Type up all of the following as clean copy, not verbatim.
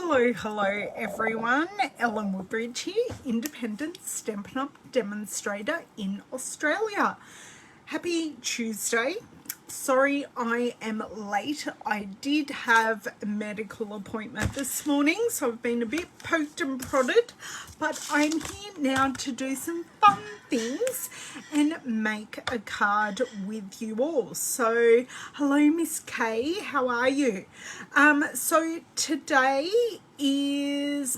Hello everyone. Ellen Woodbridge here, independent Stampin' Up demonstrator in Australia. Happy Tuesday. Sorry I am late. I did have a medical appointment this morning, so I've been a bit poked and prodded, but I'm here now to do some fun things and make a card with you all. So hello Miss Kay, how are you? So today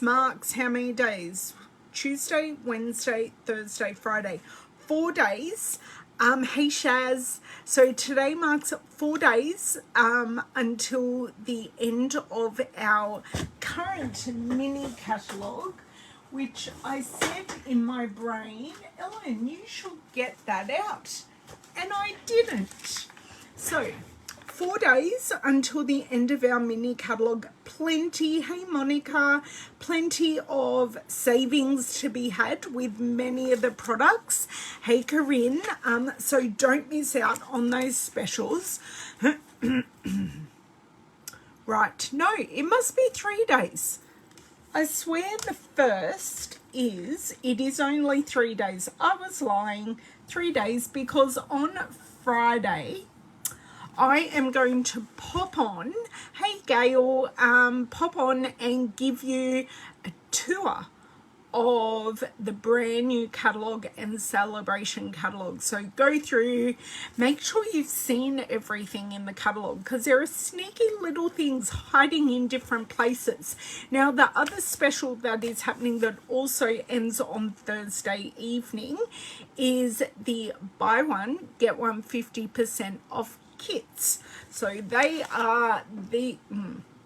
marks how many days? Tuesday, Wednesday, Thursday, Friday, 4 days. Hey Shaz, so today marks 4 days until the end of our current mini catalogue, which I said in my brain, Ellen, you should get that out, and I didn't. So 4 days until the end of our mini catalogue. Plenty, hey Monica, plenty of savings to be had with many of the products. Hey Corinne, so don't miss out on those specials. Right, no, it must be 3 days. I swear the first it is only 3 days. I was lying, 3 days, because on Friday I am going to pop on, hey Gail, pop on and give you a tour of the brand new catalogue and celebration catalogue. So go through, make sure you've seen everything in the catalogue, because there are sneaky little things hiding in different places. Now the other special that is happening that also ends on Thursday evening is the buy one get one 50% off kits. So they are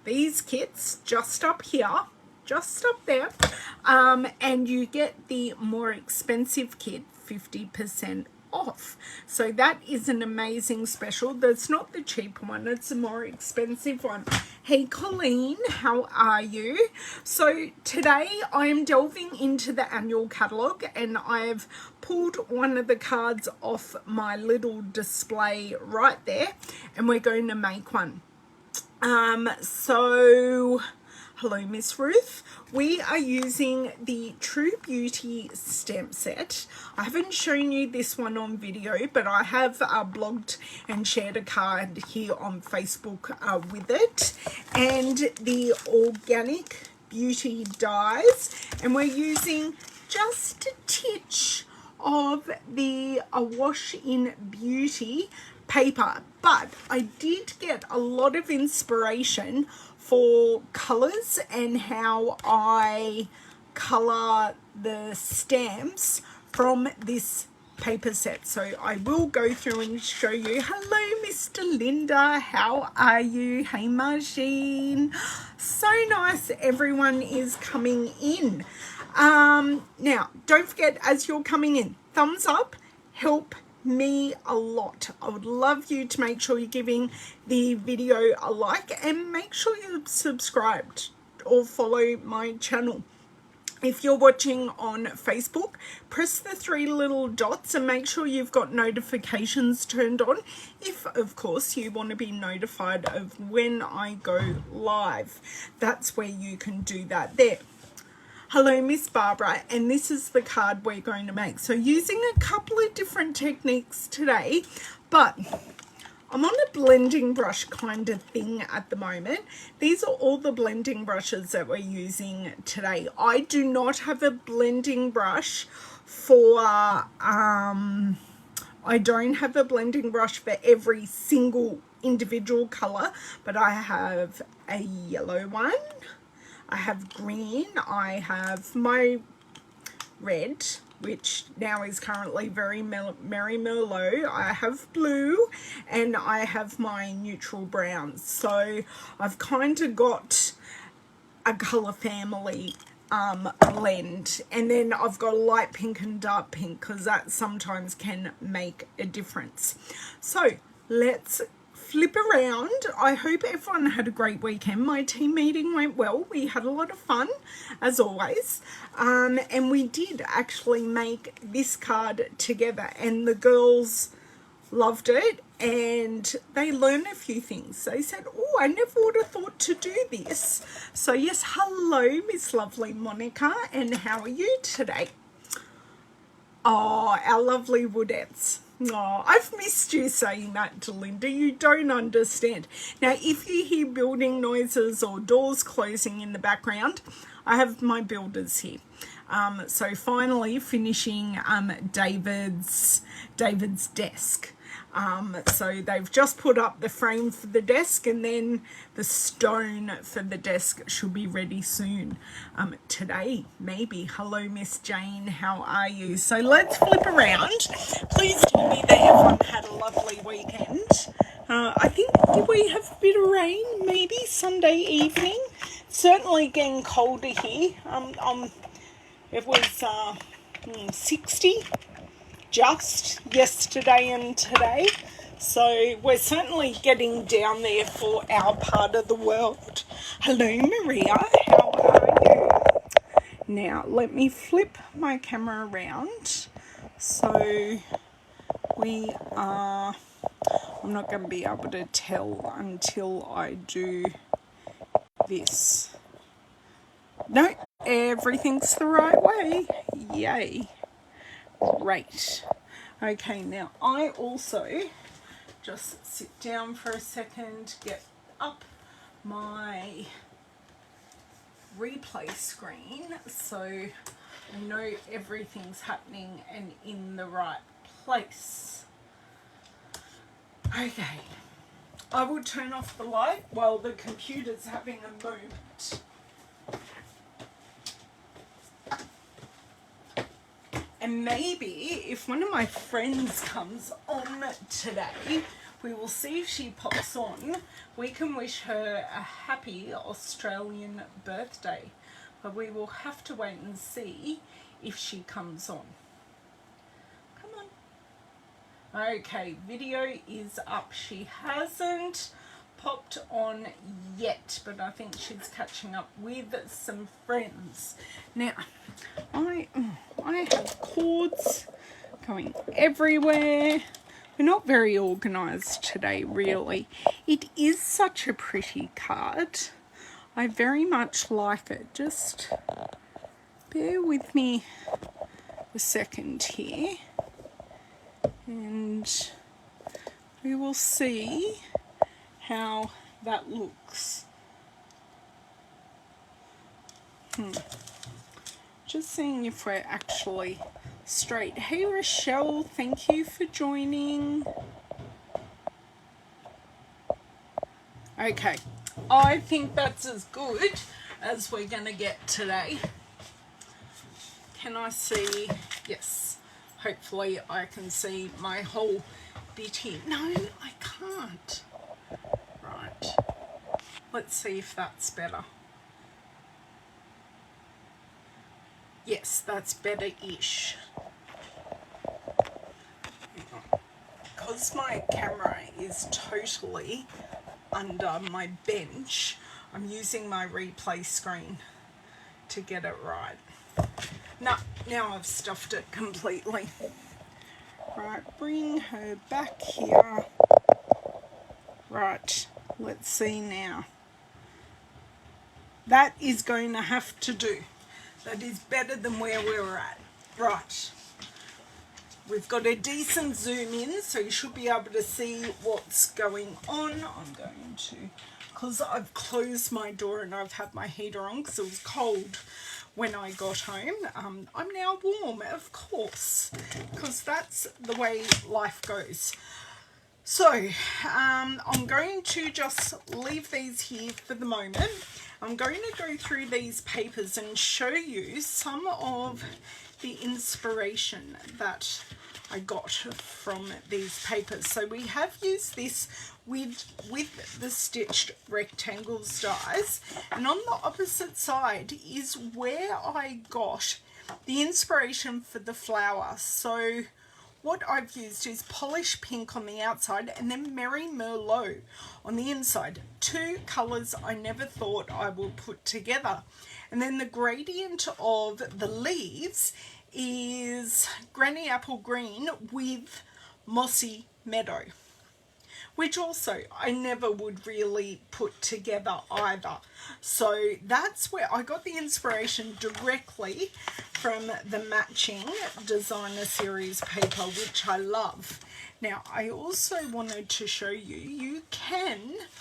these kits just up here, just up there, and you get the more expensive kit 50% off. So that is an amazing special. That's not the cheap one, it's a more expensive one. Hey Colleen, how are you? So today I am delving into the annual catalogue, and I've pulled one of the cards off my little display right there, and we're going to make one. So hello Miss Ruth, we are using the True Beauty stamp set. I haven't shown you this one on video, but I have blogged and shared a card here on Facebook with it, and the Organic Beauty dies, and we're using just a titch of the Wash in Beauty paper. But I did get a lot of inspiration for colors and how I color the stamps from this paper set. So I will go through and show you. Hello Mr. Linda, how are you? Hey Margine, so nice everyone is coming in. Now don't forget, as you're coming in, thumbs up help me a lot. I would love you to make sure you're giving the video a like, and make sure you're subscribed or follow my channel. If you're watching on Facebook, press the 3 little dots and make sure you've got notifications turned on, if of course you want to be notified of when I go live. That's where you can do that there. Hello Miss Barbara, and this is the card we're going to make. So using a couple of different techniques today, but I'm on a blending brush kind of thing at the moment. These are all the blending brushes that we're using today. I do not have a blending brush for I don't have a blending brush for every single individual color, but I have a yellow one, I have green, I have my red, which now is currently very Merry Merlot, I have blue, and I have my neutral browns. So I've kind of got a color family blend, and then I've got a light pink and dark pink, because that sometimes can make a difference. So let's flip around. I hope everyone had a great weekend. My team meeting went well. We had a lot of fun, as always, and we did actually make this card together, and the girls loved it, and they learned a few things. They said, oh, I never would have thought to do this. So yes, hello Miss Lovely Monica, and how are you today? Oh, our lovely Woodettes. Oh, I've missed you saying that to Linda. You don't understand. Now, if you hear building noises or doors closing in the background, I have my builders here. So finally finishing David's desk. So they've just put up the frame for the desk, and then the stone for the desk should be ready soon. Today, maybe. Hello, Miss Jane. How are you? So let's flip around. Please tell me that everyone had a lovely weekend. I think, did we have a bit of rain? Maybe Sunday evening. Certainly getting colder here. It was 60 just yesterday and today, so we're certainly getting down there for our part of the world. Hello Maria, how are you? Now let me flip my camera around so we are, I'm not going to be able to tell until I do this. No, everything's the right way. Yay. Great. Okay, now I also just sit down for a second, get up my replay screen so I know everything's happening and in the right place. Okay, I will turn off the light while the computer's having a moment. And maybe if one of my friends comes on today, we will see if she pops on. We can wish her a happy Australian birthday. But we will have to wait and see if she comes on. Come on. Okay, video is up. She hasn't popped on yet, but I think she's catching up with some friends. Now, I have cords going everywhere. We're not very organised today, really. It is such a pretty card. I very much like it. Just bear with me a second here, and we will see how that looks. Just seeing if we're actually straight. Hey Rochelle, thank you for joining. Okay, I think that's as good as we're gonna get today. Can I see? Yes, hopefully I can see my whole bit here. No, I can't. Right, let's see if that's better. Yes, that's better-ish. Because my camera is totally under my bench, I'm using my replay screen to get it right. No, now I've stuffed it completely. Right, bring her back here. Right, let's see now. That is going to have to do. That is better than where we were at. Right. We've got a decent zoom in, so you should be able to see what's going on. I'm going to, because I've closed my door and I've had my heater on because it was cold when I got home. I'm now warm, of course, because that's the way life goes. So, I'm going to just leave these here for the moment. I'm going to go through these papers and show you some of the inspiration that I got from these papers. So we have used this with the stitched rectangles dies, and on the opposite side is where I got the inspiration for the flower. So what I've used is Polish Pink on the outside and then Merry Merlot on the inside. Two colours I never thought I would put together. And then the gradient of the leaves is Granny Apple Green with Mossy Meadow, which also I never would really put together either. So that's where I got the inspiration directly from the matching designer series paper, which I love. Now I also wanted to show you, you can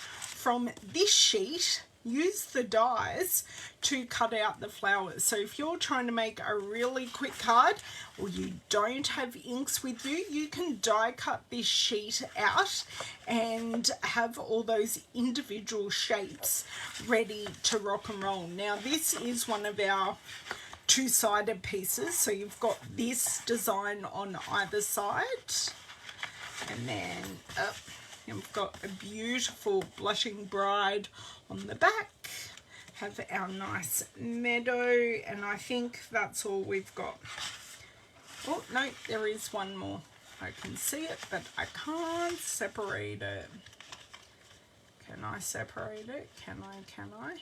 from this sheet use the dies to cut out the flowers. So if you're trying to make a really quick card or you don't have inks with you, you can die cut this sheet out and have all those individual shapes ready to rock and roll. Now this is one of our two-sided pieces, so you've got this design on either side, and then we've got a beautiful blushing bride on the back, have our nice meadow, and I think that's all we've got. Oh no, there is one more. I can see it, but I can't separate it. Can I separate it? Can I? Can I?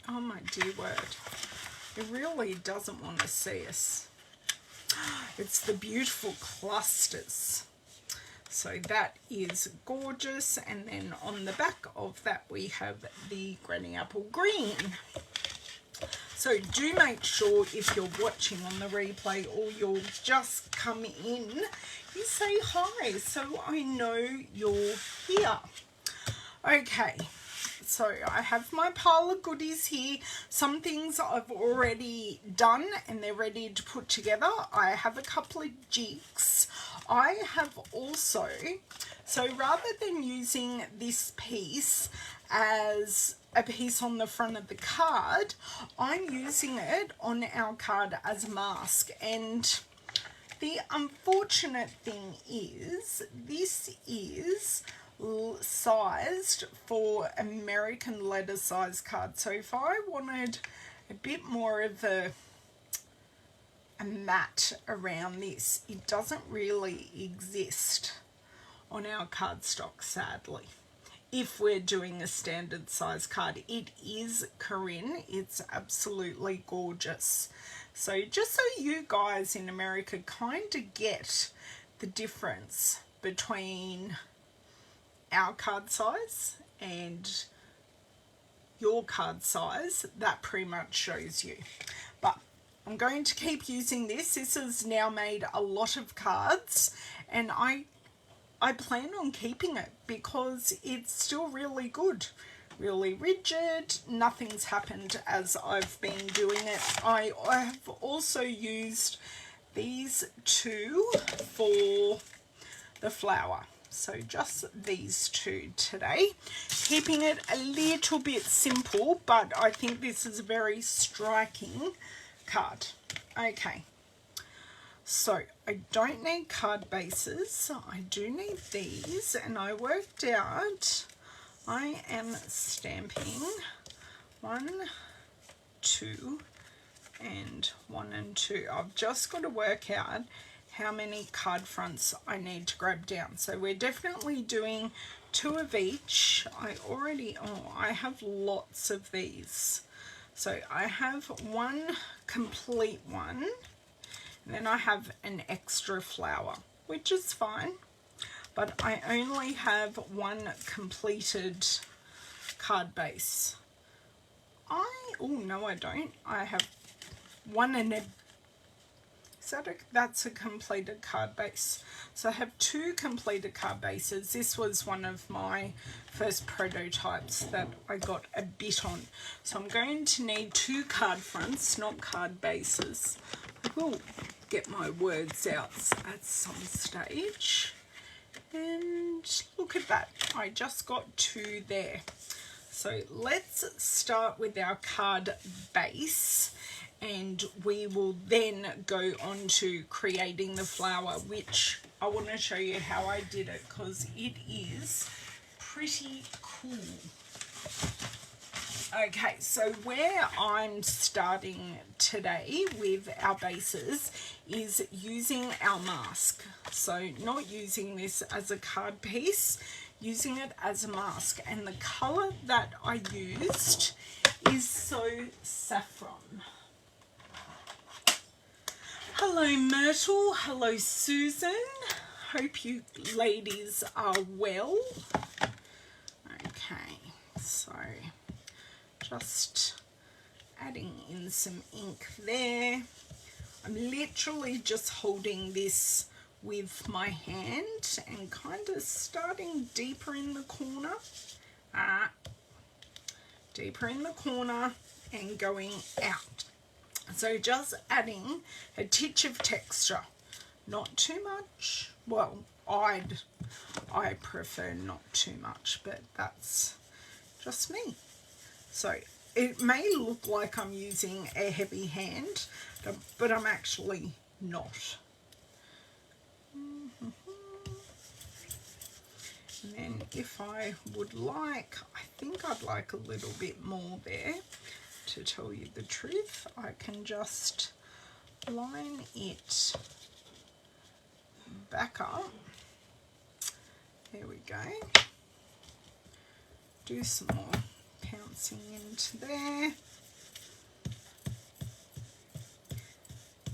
Oh my dear word, it really doesn't want to see us. It's the beautiful clusters. So that is gorgeous, and then on the back of that we have the granny apple green. So do make sure if you're watching on the replay or you'll just come in, you say hi so I know you're here. Okay, so I have my pile of goodies here. Some things I've already done and they're ready to put together. I have a couple of jigs. I have also, so rather than using this piece as a piece on the front of the card, I'm using it on our card as a mask. And the unfortunate thing is, this is sized for American letter size card. So if I wanted a bit more of a mat around this, it doesn't really exist on our cardstock, sadly. If we're doing a standard size card, it is Corinne. It's absolutely gorgeous. So just so you guys in America kind of get the difference between our card size and your card size, that pretty much shows you. But I'm going to keep using this. This has now made a lot of cards, and I plan on keeping it because it's still really good, really rigid. Nothing's happened as I've been doing it. I have also used these two for the flower. So just these two today, keeping it a little bit simple, but I think this is a very striking card. Okay, so I don't need card bases, I do need these, and I worked out I am stamping 1, 2, and 1 and 2. I've just got to work out how many card fronts I need to grab down. So we're definitely doing 2 of each. I have lots of these. So I have one complete one, and then I have an extra flower, which is fine, but I only have one completed card base. Oh no, I don't. I have one and a, that's a completed card base. So I have 2 completed card bases. This was one of my first prototypes that I got a bit on. So I'm going to need 2 card fronts, not card bases. I will get my words out at some stage. And look at that, I just got 2 there. So let's start with our card base, and we will then go on to creating the flower, which I want to show you how I did it because it is pretty cool. Okay, so where I'm starting today with our bases is using our mask. So not using this as a card piece, using it as a mask. And the colour that I used is So Saffron. Hello Myrtle, hello Susan. Hope you ladies are well. Okay, so just adding in some ink there. I'm literally just holding this with my hand and kind of starting deeper in the corner. Deeper in the corner and going out. So just adding a titch of texture, not too much. Well, I prefer not too much, but that's just me. So it may look like I'm using a heavy hand, but I'm actually not. And then if I would like, I think I'd like a little bit more there. To tell you the truth, I can just line it back up. There we go. Do some more pouncing into there.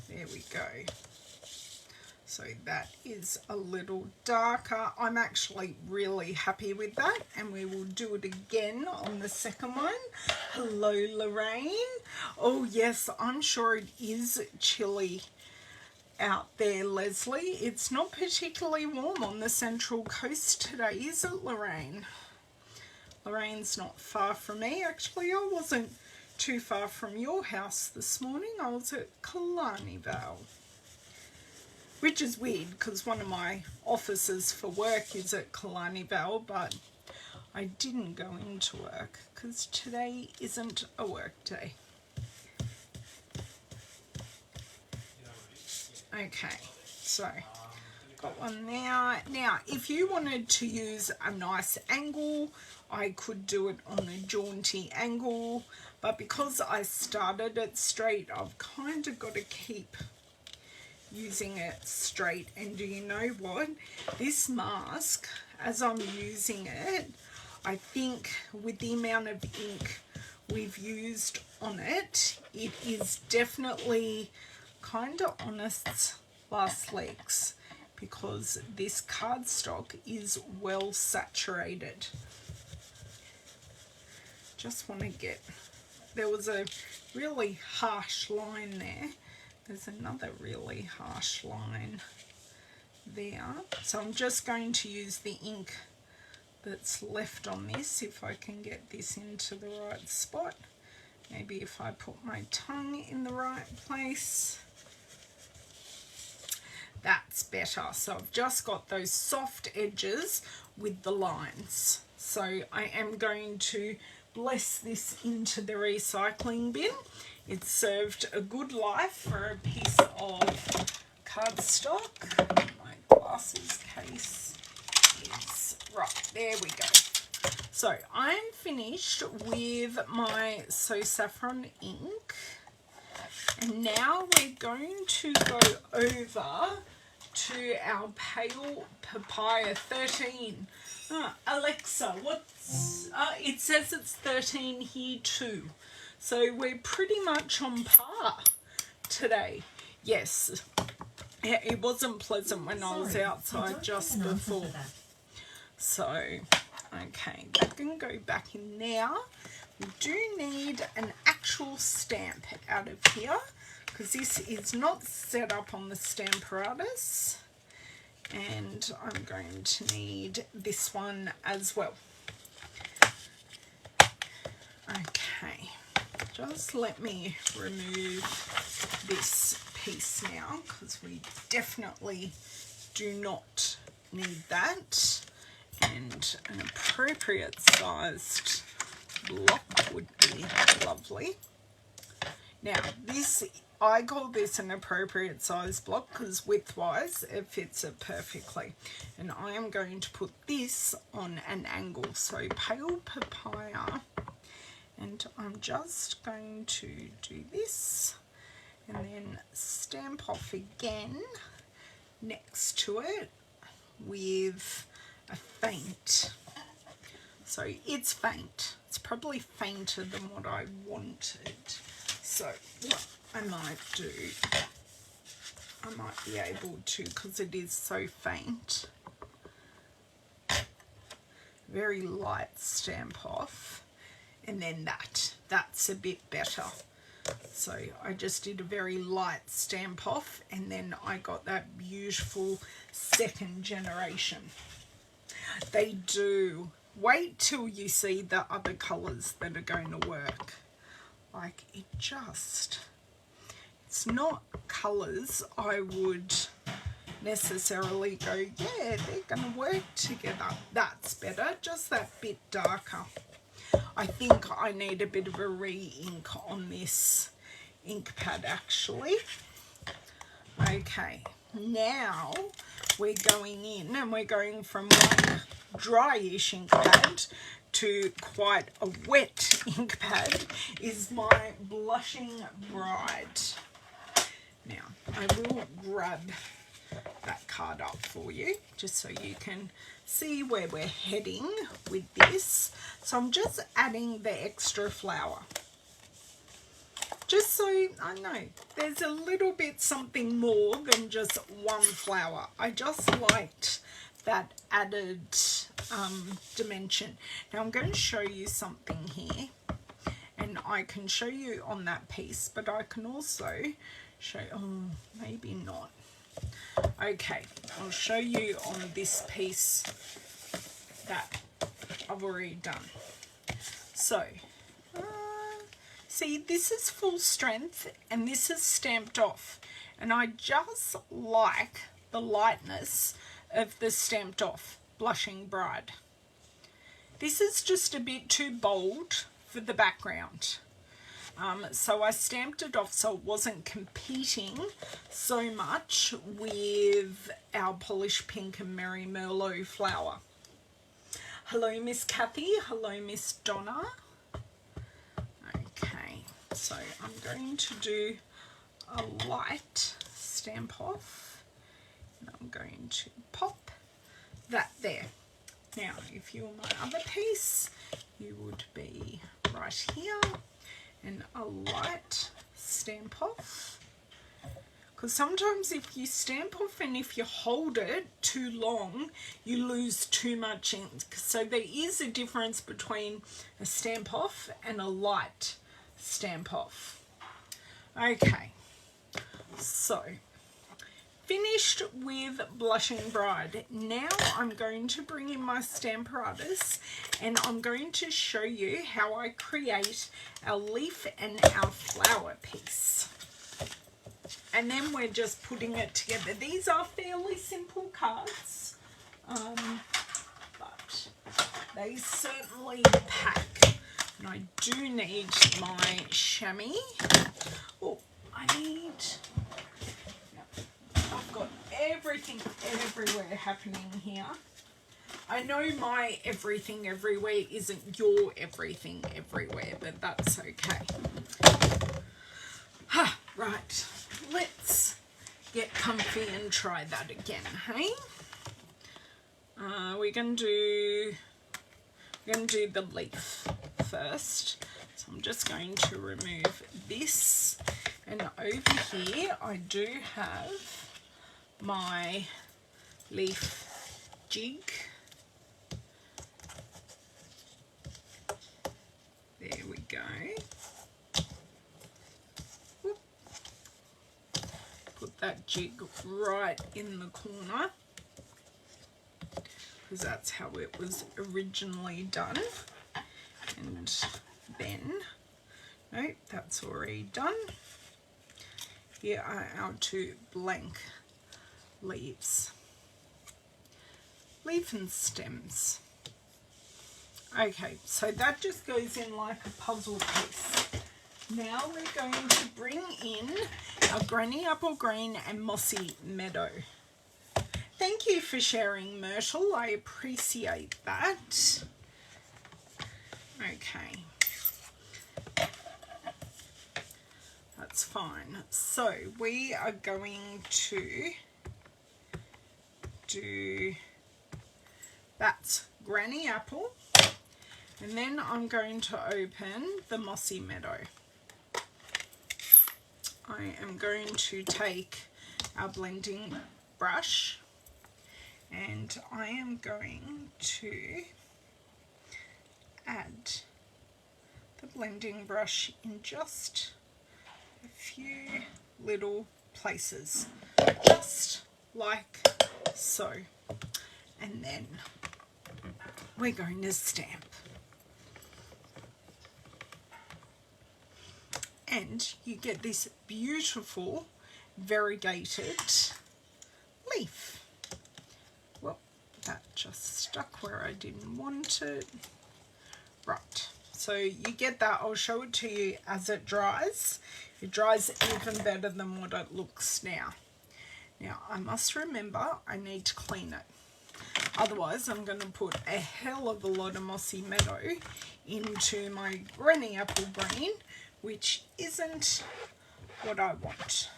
There we go. So that is a little darker. I'm actually really happy with that, and we will do it again on the second one. Hello Lorraine. Oh yes, I'm sure it is chilly out there, Leslie. It's not particularly warm on the Central Coast today, is it, Lorraine? Lorraine's not far from me. Actually, I wasn't too far from your house this morning. I was at Killarney Vale. Which is weird because one of my offices for work is at Killarney Vale, but I didn't go into work because today isn't a work day. Okay, so got one there. Now, if you wanted to use a nice angle, I could do it on a jaunty angle, but because I started it straight, I've kind of got to keep using it straight. And do you know what, this mask, as I'm using it, I think with the amount of ink we've used on it, it is definitely kind of on its last legs because this cardstock is well saturated. Just want to get, there was a really harsh line there. There's another really harsh line there. So I'm just going to use the ink that's left on this, if I can get this into the right spot. Maybe if I put my tongue in the right place. That's better. So I've just got those soft edges with the lines. So I am going to bless this into the recycling bin. It served a good life for a piece of cardstock. My glasses case is right. There we go. So I'm finished with my So Saffron ink. And now we're going to go over to our Pale Papaya 13. Alexa, what's... it says it's 13 here too. So we're pretty much on par today. Yes, it wasn't pleasant when I was outside just before. So, okay, that can go back in there. We do need an actual stamp out of here because this is not set up on the Stamparatus. And I'm going to need this one as well. Okay, just let me remove this piece now because we definitely do not need that. And an appropriate sized block would be lovely. Now this, I call this an appropriate size block because width-wise it fits it perfectly. And I am going to put this on an angle, so Pale Papaya. And I'm just going to do this and then stamp off again next to it with a faint. So it's faint. It's probably fainter than what I wanted. So what I might do I might be able to, because it is so faint. Very light Stamp Off, and then that's a bit better. So I just did a very light Stamp Off, and then I got that beautiful second generation. They do. Wait till you see the other colours that are going to work. Like, it's not colours I would necessarily go, yeah, they're going to work together. That's better, just that bit darker. I think I need a bit of a re-ink on this ink pad actually. Okay, now we're going in and we're going from one dryish ink pad to quite a wet ink pad is my Blushing Bride. Now I will grab that card up for you just so you can see where we're heading with this. So I'm just adding the extra flower, just so I know there's a little bit something more than just one flower. I just liked that added dimension. Now I'm going to show you something here, and I can show you on that piece, but I can also show, oh, maybe not. Okay, I'll show you on this piece that I've already done. So, see, this is full strength and this is stamped off. And I just like the lightness of the stamped off Blushing Bride. This is just a bit too bold for the background. So I stamped it off so it wasn't competing so much with our Polish Pink and Merry Merlot flower. Hello, Miss Kathy. Hello, Miss Donna. Okay, so I'm going to do a light Stamp Off. And I'm going to pop that there. Now, if you were my other piece, you would be right here. And a light Stamp Off, because sometimes if you stamp off and if you hold it too long you lose too much ink. So there is a difference between a Stamp Off and a light Stamp Off. Okay, so finished with Blushing Bride. Now I'm going to bring in my Stamparatus and I'm going to show you how I create our leaf and our flower piece. And then we're just putting it together. These are fairly simple cards, but they certainly pack. And I do need my chamois. Oh, I've got everything everywhere happening here. I know my everything everywhere isn't your everything everywhere, but that's okay. Right, let's get comfy and try that again, hey? We're gonna do the leaf first. So I'm just going to remove this, and over here I do have my leaf jig. There we go. Whoop. Put that jig right in the corner, because that's how it was originally done. And then, nope, that's already done. Here are our two blank leaves. Leaf and stems. Okay, so that just goes in like a puzzle piece. Now we're going to bring in our Granny Apple Green and Mossy Meadow. Thank you for sharing, Myrtle. I appreciate that. Okay. That's fine. So we are going to do that's Granny Apple, and then I'm going to open the Mossy Meadow. I am going to take our blending brush, and I am going to add the blending brush in just a few little places, just like so, and then we're going to stamp. And you get this beautiful variegated leaf. Well, that just stuck where I didn't want it. Right, so you get that. I'll show it to you as it dries. It dries even better than what it looks now. Now, I must remember I need to clean it. Otherwise, I'm going to put a hell of a lot of Mossy Meadow into my Granny Apple Green, which isn't what I want.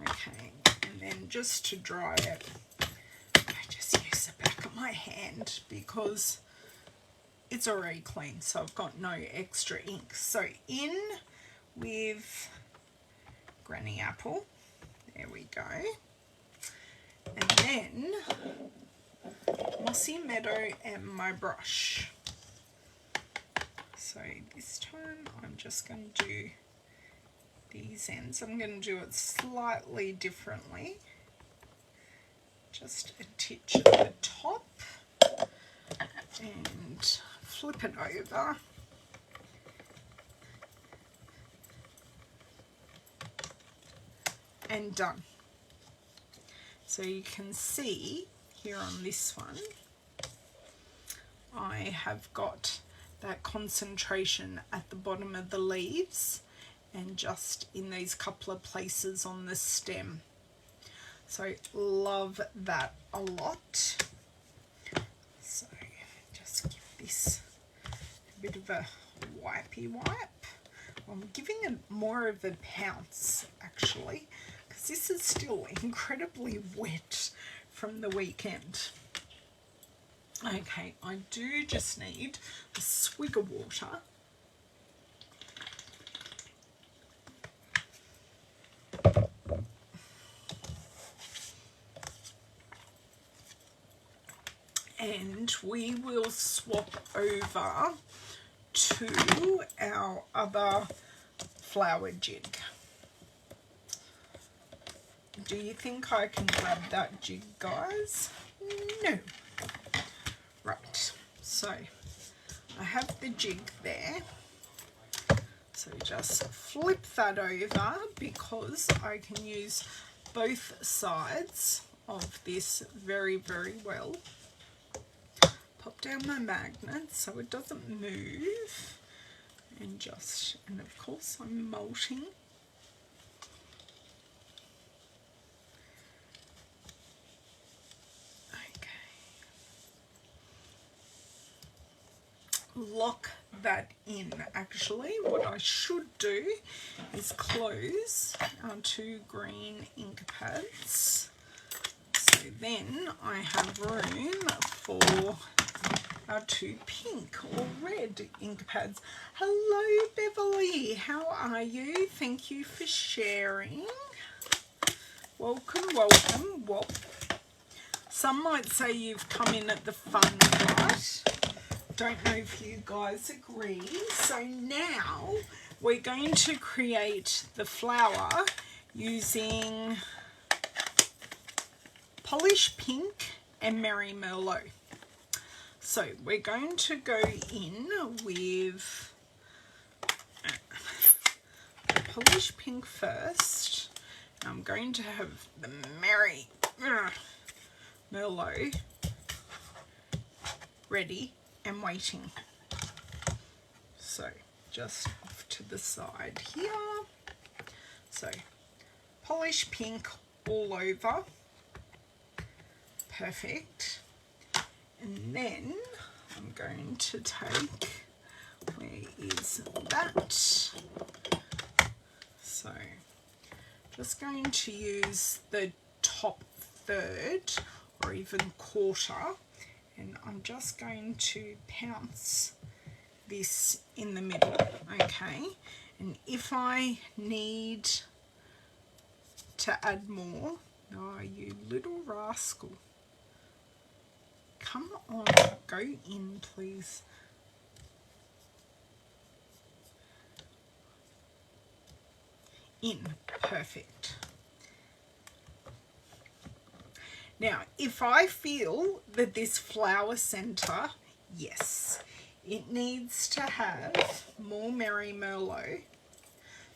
Okay, and then just to dry it, I just use the back of my hand because it's already clean, so I've got no extra ink. So in with Granny Apple, there we go, and then Mossy Meadow and my brush. So this time I'm just going to do these ends. I'm going to do it slightly differently. Just a titch at the top and flip it over. And done. So you can see here on this one, I have got that concentration at the bottom of the leaves and just in these couple of places on the stem. So love that a lot. So just give this a bit of a wipey wipe. I'm giving it more of a pounce actually, because this is still incredibly wet from the weekend. Okay, I do just need a swig of water. And we will swap over to our other flower jig. Do you think I can grab that jig, guys? No. Right, so I have the jig there. So just flip that over because I can use both sides of this very, very well. Pop down my magnet so it doesn't move, and of course I'm molting. Lock that in. Actually, what I should do is close our two green ink pads, so then I have room for our two pink or red ink pads. Hello Beverly, how are you? Thank you for sharing. Welcome, welcome. Well, some might say you've come in at the fun part. Don't know if you guys agree. So now we're going to create the flower using Polish Pink and Merry Merlot. So we're going to go in with the Polish Pink first. I'm going to have the Merry Merlot ready and waiting. So just off to the side here. So Polish Pink all over. Perfect. And then I'm going to take, where is that? So just going to use the top third or even quarter, and I'm just going to pounce this in the middle, okay? And if I need to add more. Oh, you little rascal. Come on, go in, please. In, perfect. Now, if I feel that this flower center, yes, it needs to have more Merry Merlot,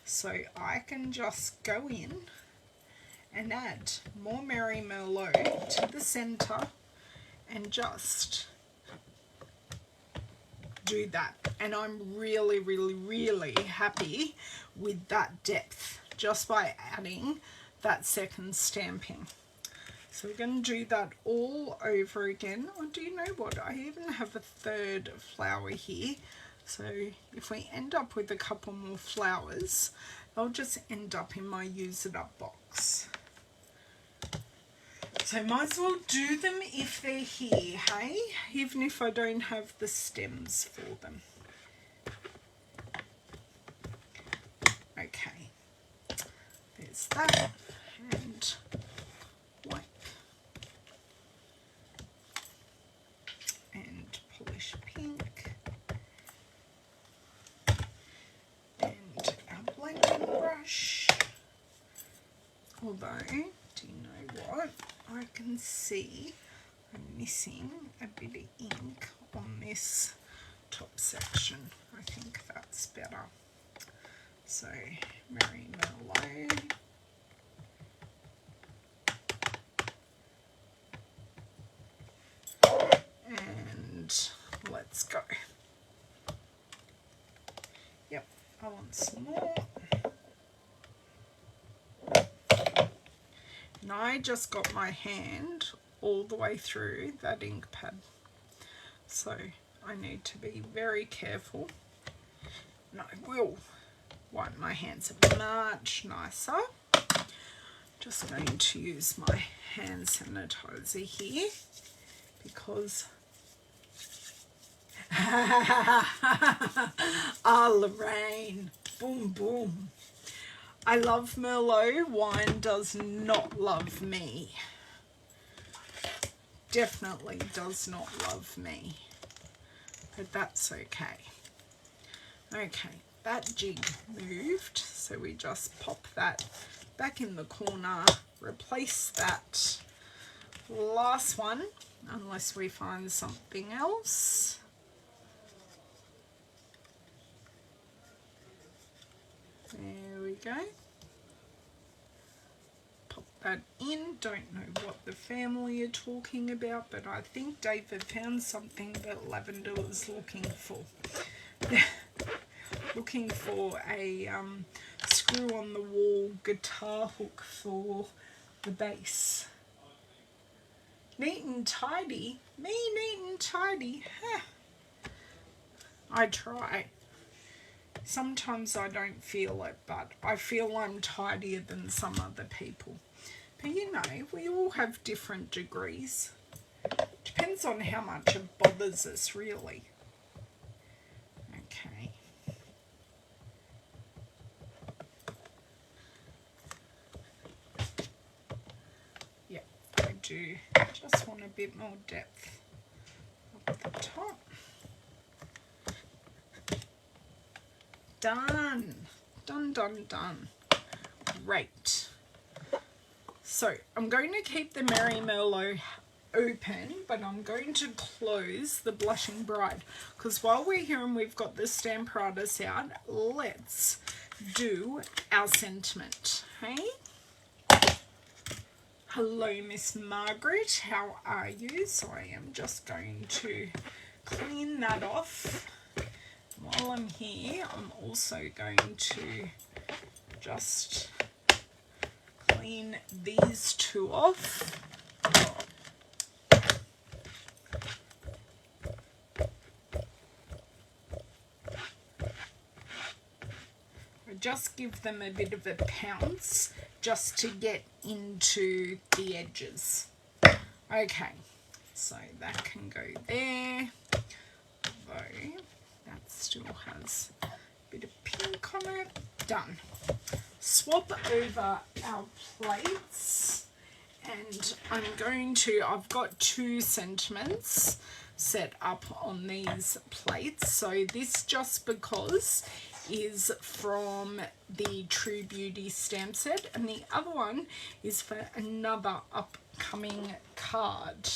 so I can just go in and add more Merry Merlot to the center and just do that. And I'm really, really, really happy with that depth just by adding that second stamping. So we're going to do that all over again. Oh, do you know what? I even have a third flower here. So if we end up with a couple more flowers, they'll just end up in my use it up box. So might as well do them if they're here, hey? Even if I don't have the stems for them. Okay. There's that. And white. And polish pink. And our blending brush. Although, do you know what? I can see I'm missing a bit of ink on this top section. I think that's better. So, Merry Merlot. And let's go. Yep, I want some more. And I just got my hand all the way through that ink pad. So I need to be very careful. And I will wipe my hands much nicer. Just going to use my hand sanitizer here because Lorraine, boom boom. I love Merlot, wine does not love me. Definitely does not love me. But that's okay. Okay, that jig moved, so we just pop that back in the corner, replace that last one, unless we find something else. There we go. Pop that in. Don't know what the family are talking about, but I think David found something that Lavender was looking for. Looking for a screw on the wall guitar hook for the bass. Neat and tidy. Me neat and tidy. Huh. I try. Sometimes I don't feel it, but I feel I'm tidier than some other people. But you know, we all have different degrees. Depends on how much it bothers us, really. Okay. Yep, I do just want a bit more depth up the top. Done. Done, done, done. Great. So I'm going to keep the Merry Merlot open, but I'm going to close the Blushing Bride because while we're here and we've got the stamp artist out, let's do our sentiment. Hey? Hello, Miss Margaret. How are you? So I am just going to clean that off. While I'm here, I'm also going to just clean these two off. I just give them a bit of a pounce just to get into the edges. Okay, so that can go there, though that still has a bit of pink on it. Done. swap over our plates, and I've got 2 sentiments set up on these plates. So this Just Because is from the True Beauty stamp set, and the other one is for another upcoming card.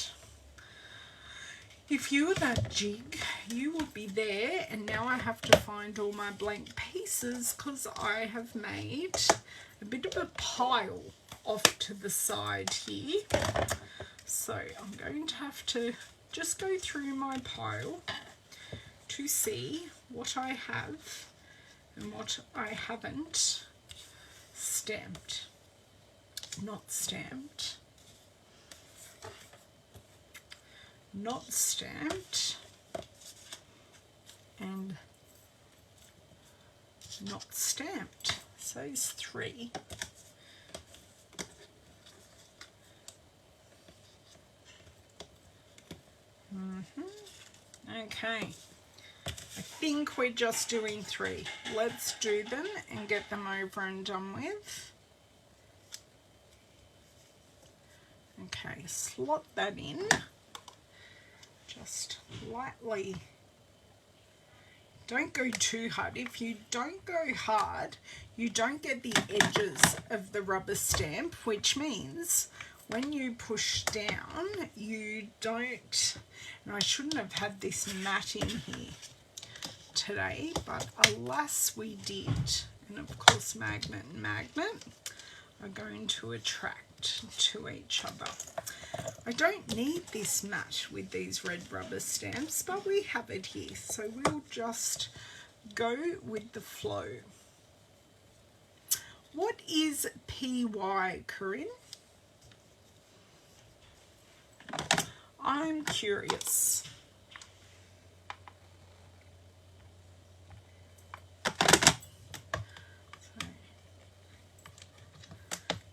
If you were that jig, you would be there, and now I have to find all my blank pieces because I have made a bit of a pile off to the side here. So I'm going to have to just go through my pile to see what I have and what I haven't stamped. Not stamped. Not stamped, and not stamped. So it's 3. Okay, I think we're just doing 3. Let's do them and get them over and done with. Okay, slot that in. Just lightly. Don't go too hard. If you don't go hard, you don't get the edges of the rubber stamp, which means when you push down, you don't, and I shouldn't have had this mat in here today, but alas we did. And of course magnet and magnet are going to attract to each other. I don't need this mat with these red rubber stamps, but we have it here, so we'll just go with the flow. What is PY, Corinne? I'm curious.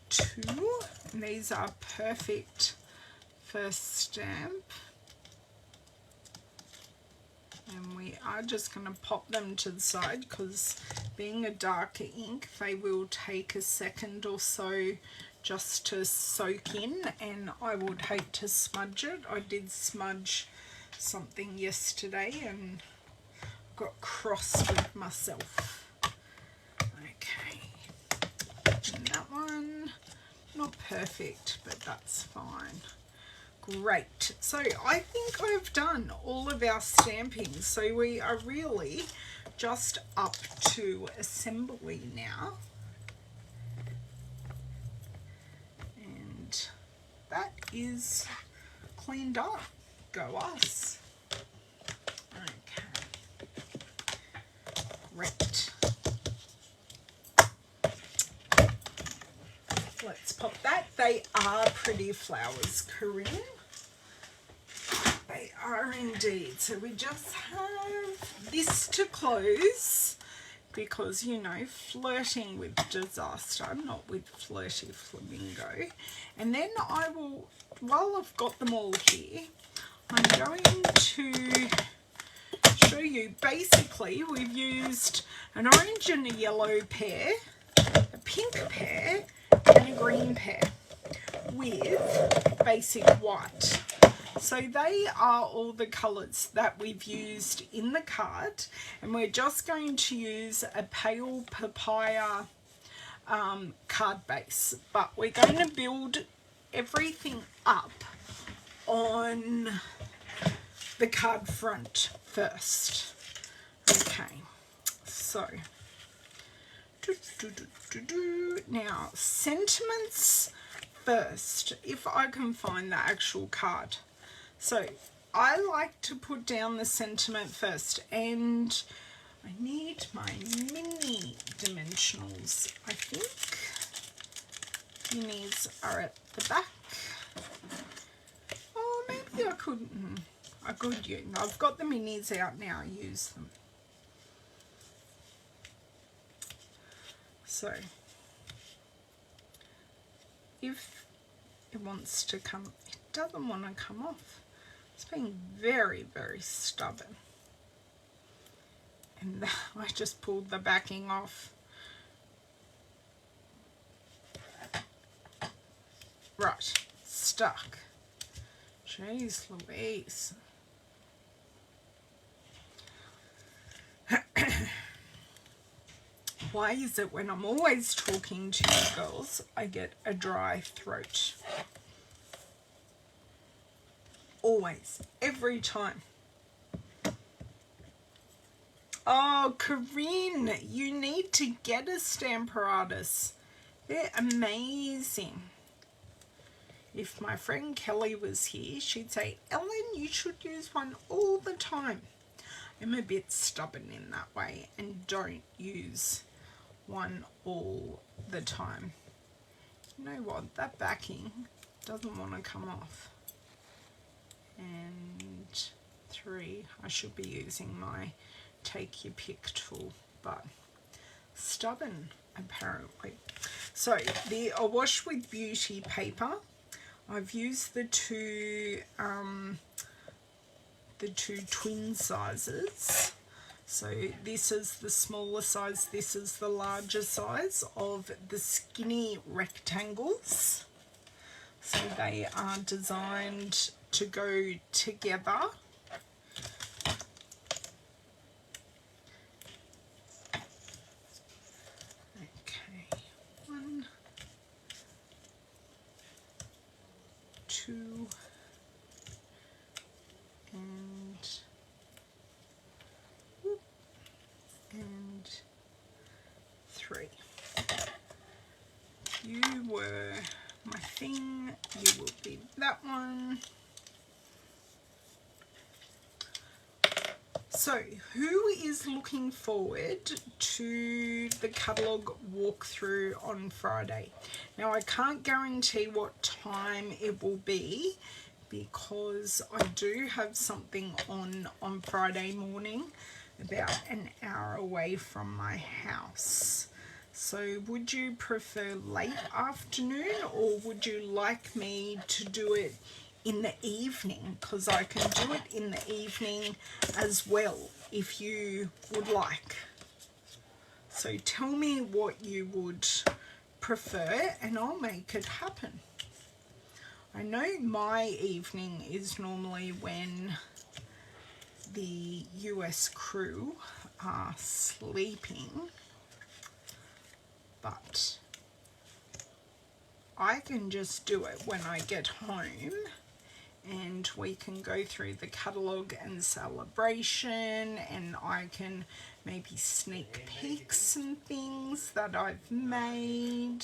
So, 2, and these are perfect first stamp, and we are just going to pop them to the side because being a darker ink, they will take a second or so just to soak in, and I would hate to smudge it. I did smudge something yesterday and got cross with myself. Okay, and that one, not perfect, but that's fine. Great, so I think I've done all of our stamping, so we are really just up to assembly now, and that is cleaned up. Go us. Okay, great. Let's pop that. They are pretty flowers, Corinne. They are indeed. So we just have this to close because, you know, flirting with disaster, not with flirty flamingo. And then I will, while I've got them all here, I'm going to show you. Basically, we've used an orange and a yellow pair, a pink pair, and a green pair with basic white. So they are all the colours that we've used in the card, and we're just going to use a pale papaya card base, but we're going to build everything up on the card front first. Okay, so now sentiments first, if I can find the actual card. So I like to put down the sentiment first, and I need my mini dimensionals. I think minis are at the back. Oh, maybe I couldn't. I could use. I've got the minis out now. Use them. So if it wants to come, it doesn't want to come off. It's being very, very stubborn. And I just pulled the backing off. Right, stuck. Jeez Louise. Why is it when I'm always talking to you girls, I get a dry throat? Always, every time. Oh, Corinne, you need to get a Stamparatus. They're amazing. If my friend Kelly was here, she'd say, Ellen, you should use one all the time. I'm a bit stubborn in that way and don't use one all the time. You know what? That backing doesn't want to come off. And 3, I should be using my take your pick tool, but stubborn apparently. So the Wash with Beauty paper, I've used the two twin sizes. So this is the smaller size, this is the larger size of the skinny rectangles. So they are designed to go together. Okay, 1, 2, and 3. You were my thing, you will be that one. So, who is looking forward to the catalogue walkthrough on Friday? Now, I can't guarantee what time it will be because I do have something on Friday morning about an hour away from my house. So would you prefer late afternoon or would you like me to do it in the evening? Because I can do it in the evening as well if you would like. So tell me what you would prefer and I'll make it happen. I know my evening is normally when the US crew are sleeping, but I can just do it when I get home and we can go through the catalogue and celebration and I can maybe sneak peek some things that I've made.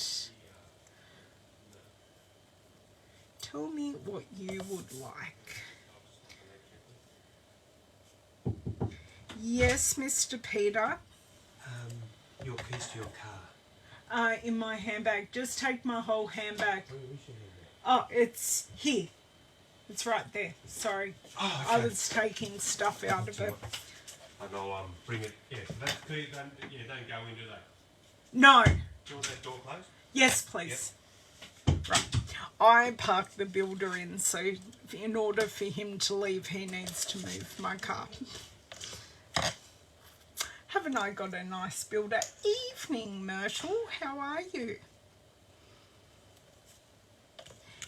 Tell me what you would like. Yes, Mr. Peter. Your keys to your car. In my handbag. Just take my whole handbag. Oh, it's here. It's right there. Sorry. Oh, okay. I was taking stuff out of it. And I'll bring it. Yeah, that key, don't go into that. No. Do you want that door closed? Yes, please. Yep. Right. I parked the builder in, so in order for him to leave, he needs to move my car. Haven't I got a nice builder? Evening, Myrtle. How are you?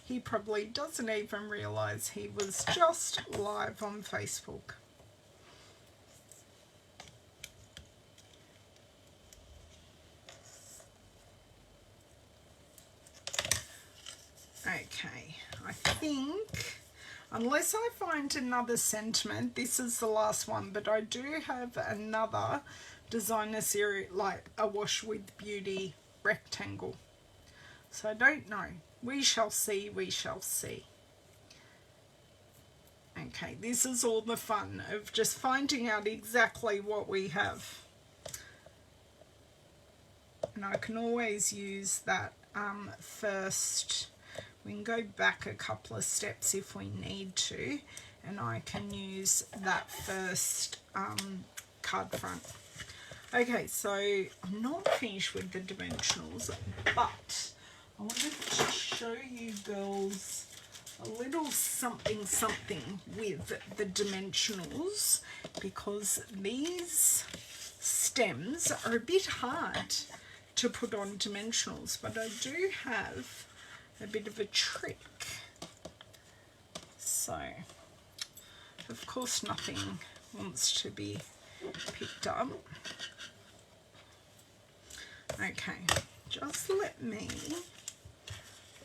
He probably doesn't even realise he was just live on Facebook. Okay, I think, unless I find another sentiment, this is the last one, but I do have another designer series, like a Wash with Beauty rectangle. So I don't know. We shall see, we shall see. Okay, this is all the fun of just finding out exactly what we have. And I can always use that first. We can go back a couple of steps if we need to, and I can use that first card front. Okay, so I'm not finished with the dimensionals, but I wanted to show you girls a little something with the dimensionals, because these stems are a bit hard to put on dimensionals, but I do have a bit of a trick. So, of course, nothing wants to be picked up. Okay, just let me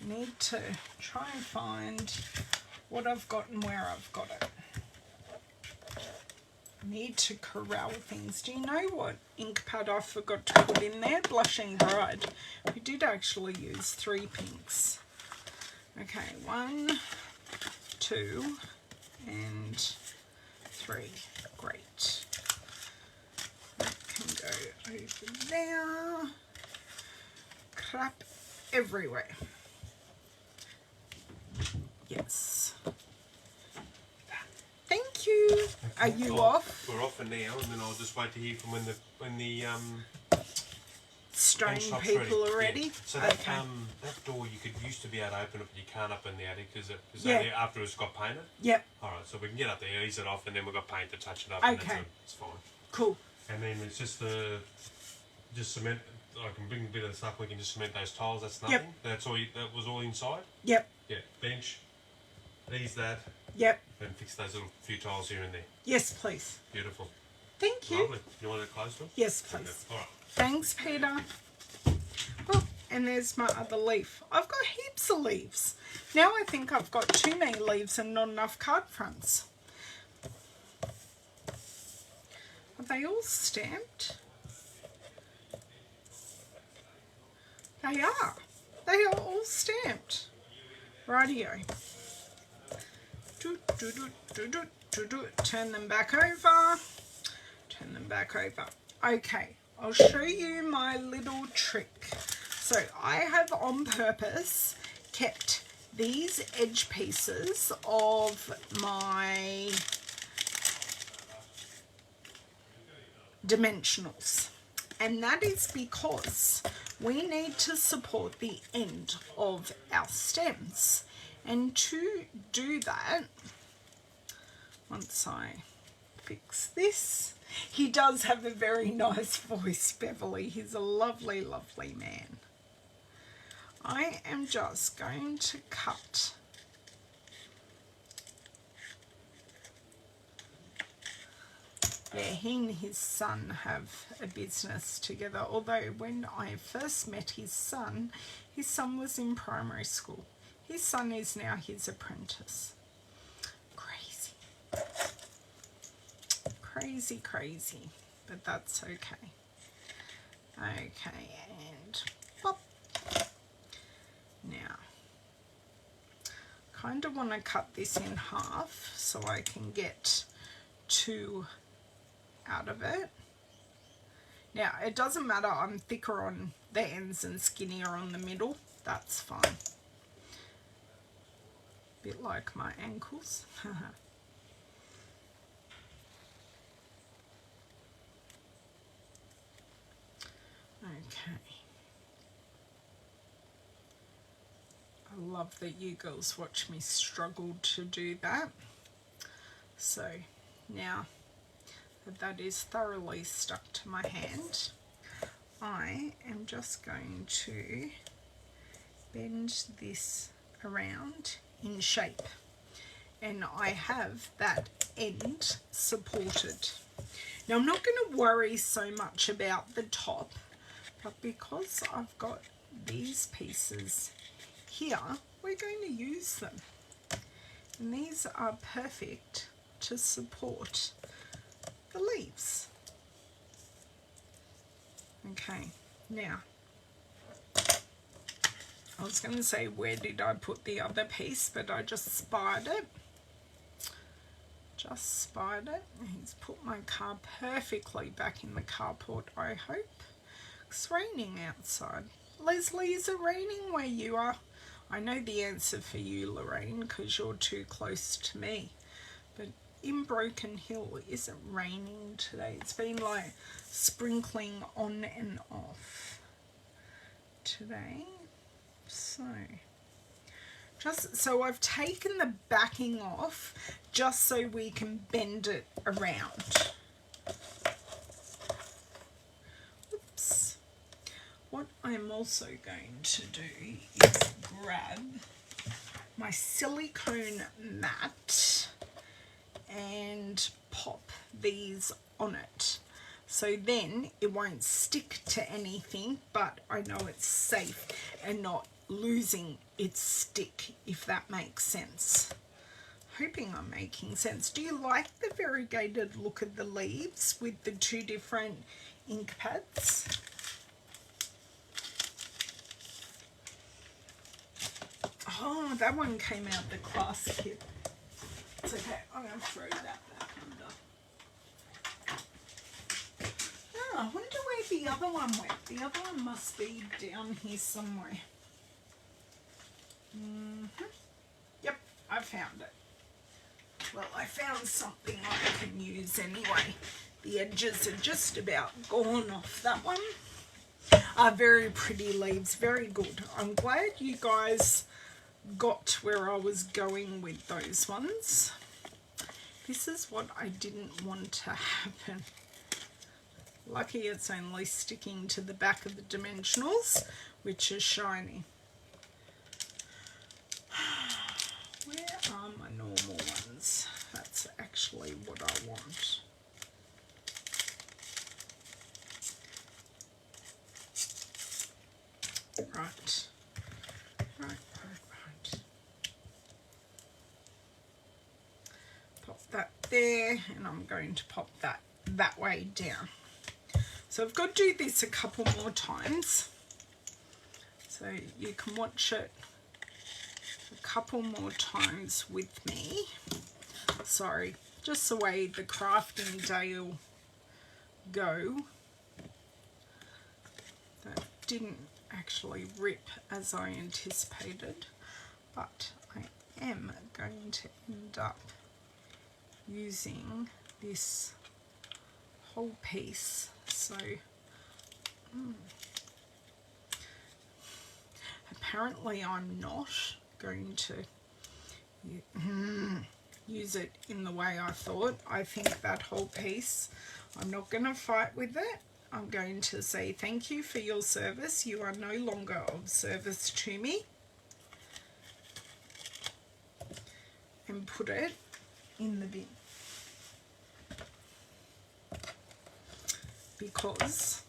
need to try and find what I've got and where I've got it. Need to corral things. Do you know what ink pad I forgot to put in there? Blushing Bride. We did actually use 3 pinks. Okay, 1, 2, and 3. Great. That can go over there. Crap everywhere. Yes. Thank you. Okay. Are you off? We're off for now, and then I'll just wait to hear from when the Stone shop's people are ready. Yeah. So that Okay. that door you used to be able to open it, but you can't up in the attic because Yeah. after it's got painted. Yep. All right, so we can get up there, ease it off, and then we've got paint to touch it up. Okay. And that's it. It's fine. Cool. And then it's just cement. I can bring a bit of the stuff. We can just cement those tiles. That's nothing. Yep. That's all. That was all inside. Yep. Yeah. Bench. Ease that. Yep. And fix those little few tiles here and there. Yes, please. Beautiful. Thank you. Lovely. You want it close to? Yes, please. All right. Thanks, Peter. Oh, and there's my other leaf. I've got heaps of leaves. Now I think I've got too many leaves and not enough card fronts. Are they all stamped? They are. They are all stamped. Rightio. Turn them back over. Turn them back over. Okay, I'll show you my little trick. So I have on purpose kept these edge pieces of my dimensionals. And that is because we need to support the end of our stems. And to do that, once I fix this, he does have a very nice voice, Beverly. He's a lovely, lovely man. I am just going to cut yeah, he and his son have a business together, although when I first met his son was in primary school. His son is now his apprentice. Crazy. Crazy, crazy. But that's okay. Okay, and pop. Now, kind of want to cut this in half so I can get 2 out of it. Now, it doesn't matter, I'm thicker on the ends and skinnier on the middle. That's fine. Bit like my ankles. Okay. I love that you girls watch me struggle to do that. So now that is thoroughly stuck to my hand, I am just going to bend this around in shape, and I have that end supported. Now I'm not going to worry so much about the top, but because I've got these pieces here, we're going to use them, and these are perfect to support the leaves. Okay, now I was going to say where did I put the other piece, but I just spied it. Just spied it. He's put my car perfectly back in the carport, I hope. It's raining outside. Leslie, is it raining where you are? I know the answer for you, Lorraine, because you're too close to me. But in Broken Hill, is it raining today? It's been like sprinkling on and off today. So I've taken the backing off just so we can bend it around. Oops. What I'm also going to do is grab my silicone mat and pop these on it. So then it won't stick to anything, but I know it's safe and not losing its stick, if that makes sense. Hoping I'm making sense. Do you like the variegated look of the leaves with the two different ink pads? Oh, that one came out the class kit. It's okay, I'm going to throw that back under. Oh, I wonder where the other one went. The other one must be down here somewhere. Yep, I found it. Well, I found something I can use anyway. The edges are just about gone off that one. Very pretty leaves, very good. I'm glad you guys got where I was going with those ones. This is what I didn't want to happen. Lucky it's only sticking to the back of the dimensionals, which is shiny. Where are my normal ones? That's actually what I want. Right. Pop that there, and I'm going to pop that way down. So I've got to do this a couple more times, so you can watch it a couple more times with me. Sorry, just the way the crafting day will go. That didn't actually rip as I anticipated, but I am going to end up using this whole piece. So apparently I'm not going to use it in the way I thought. I think that whole piece, I'm not going to fight with it. I'm going to say thank you for your service. You are no longer of service to me. And put it in the bin. Because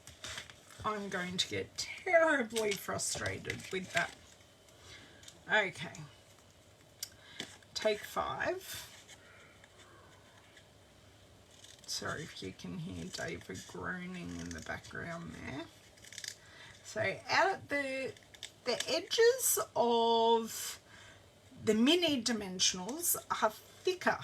I'm going to get terribly frustrated with that. Okay. Take 5. Sorry if you can hear David groaning in the background there. So out the edges of the mini dimensionals are thicker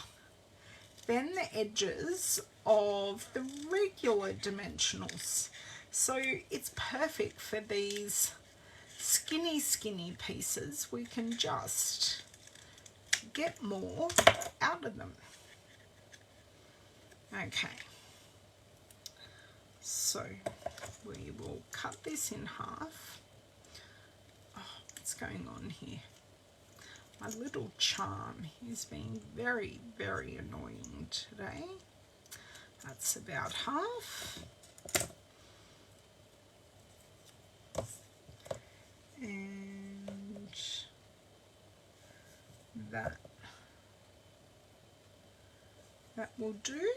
than the edges of the regular dimensionals. So it's perfect for these skinny pieces. We can just get more out of them. Okay, so we will cut this in half. Oh, what's going on here? My little charm is being very, very annoying today. That's about half. And that will do.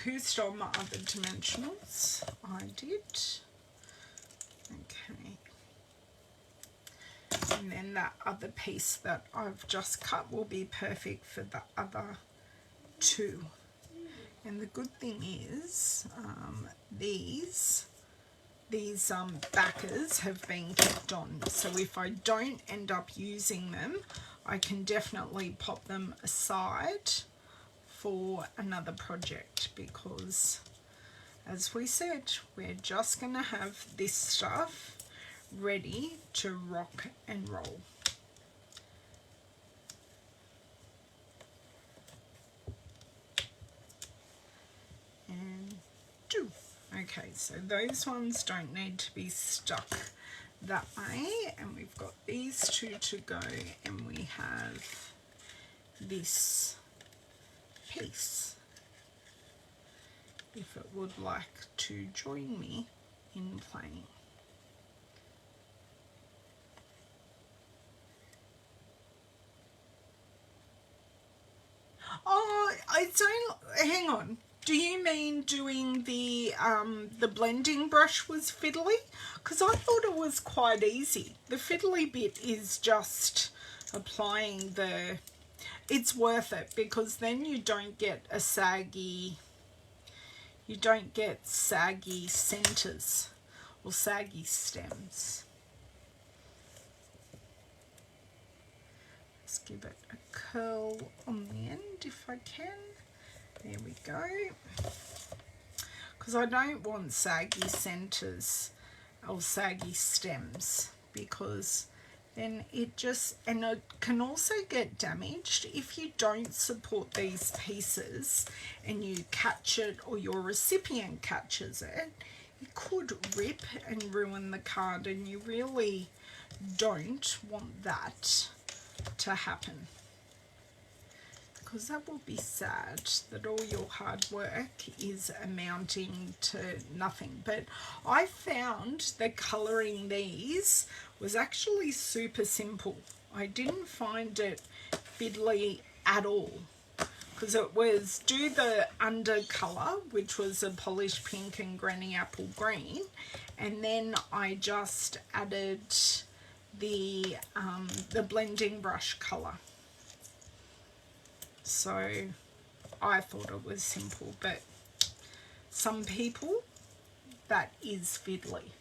Who stole my other dimensionals? I did. Okay. And then that other piece that I've just cut will be perfect for the other 2. And the good thing is these backers have been kept on, so if I don't end up using them, I can definitely pop them aside for another project, because as we said, we're just going to have this stuff ready to rock and roll. And do. Okay, so those ones don't need to be stuck that way, and we've got these 2 to go, and we have this piece. If it would like to join me in playing. Oh, it's only, hang on. Do you mean doing the blending brush was fiddly? Because I thought it was quite easy. The fiddly bit is just applying the, it's worth it because then you don't get a saggy, you don't get saggy centers or saggy stems. Let's give it a curl on the end if I can. There we go. Because I don't want saggy centers or saggy stems, because then it just, and it can also get damaged if you don't support these pieces and you catch it or your recipient catches it. It could rip and ruin the card, and you really don't want that to happen, because that will be sad that all your hard work is amounting to nothing. But I found that colouring these was actually super simple. I didn't find it fiddly at all, because it was do the under colour, which was a polished pink and granny apple green, and then I just added the blending brush colour. So I thought it was simple, but some people, that is fiddly.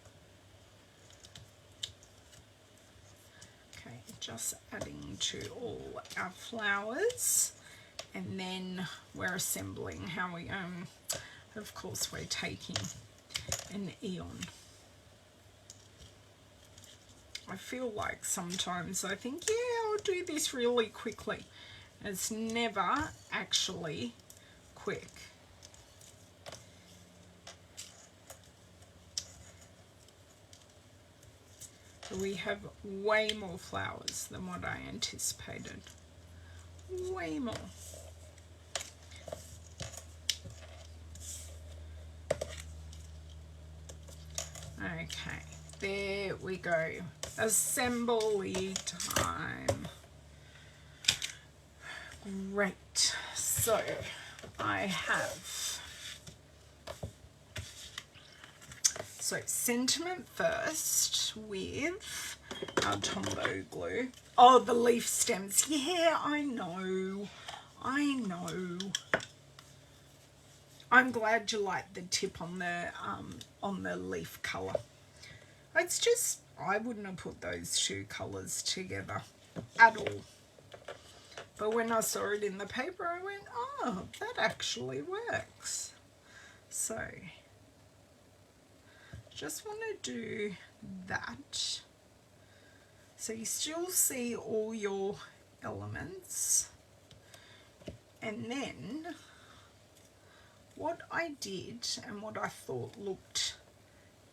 Okay, just adding to all our flowers, and then we're assembling how we, of course we're taking an eon. I feel like sometimes I think, yeah, I'll do this really quickly. It's never actually quick. We have way more flowers than what I anticipated. Way more. Okay, there we go. Assembly time. Great. So I have, so sentiment first with our Tombow glue. Oh, the leaf stems. Yeah, I know. I'm glad you like the tip on the leaf colour. It's just, I wouldn't have put those two colours together at all. But when I saw it in the paper, I went, oh, that actually works. So, just want to do that. So you still see all your elements. And then, what I did and what I thought looked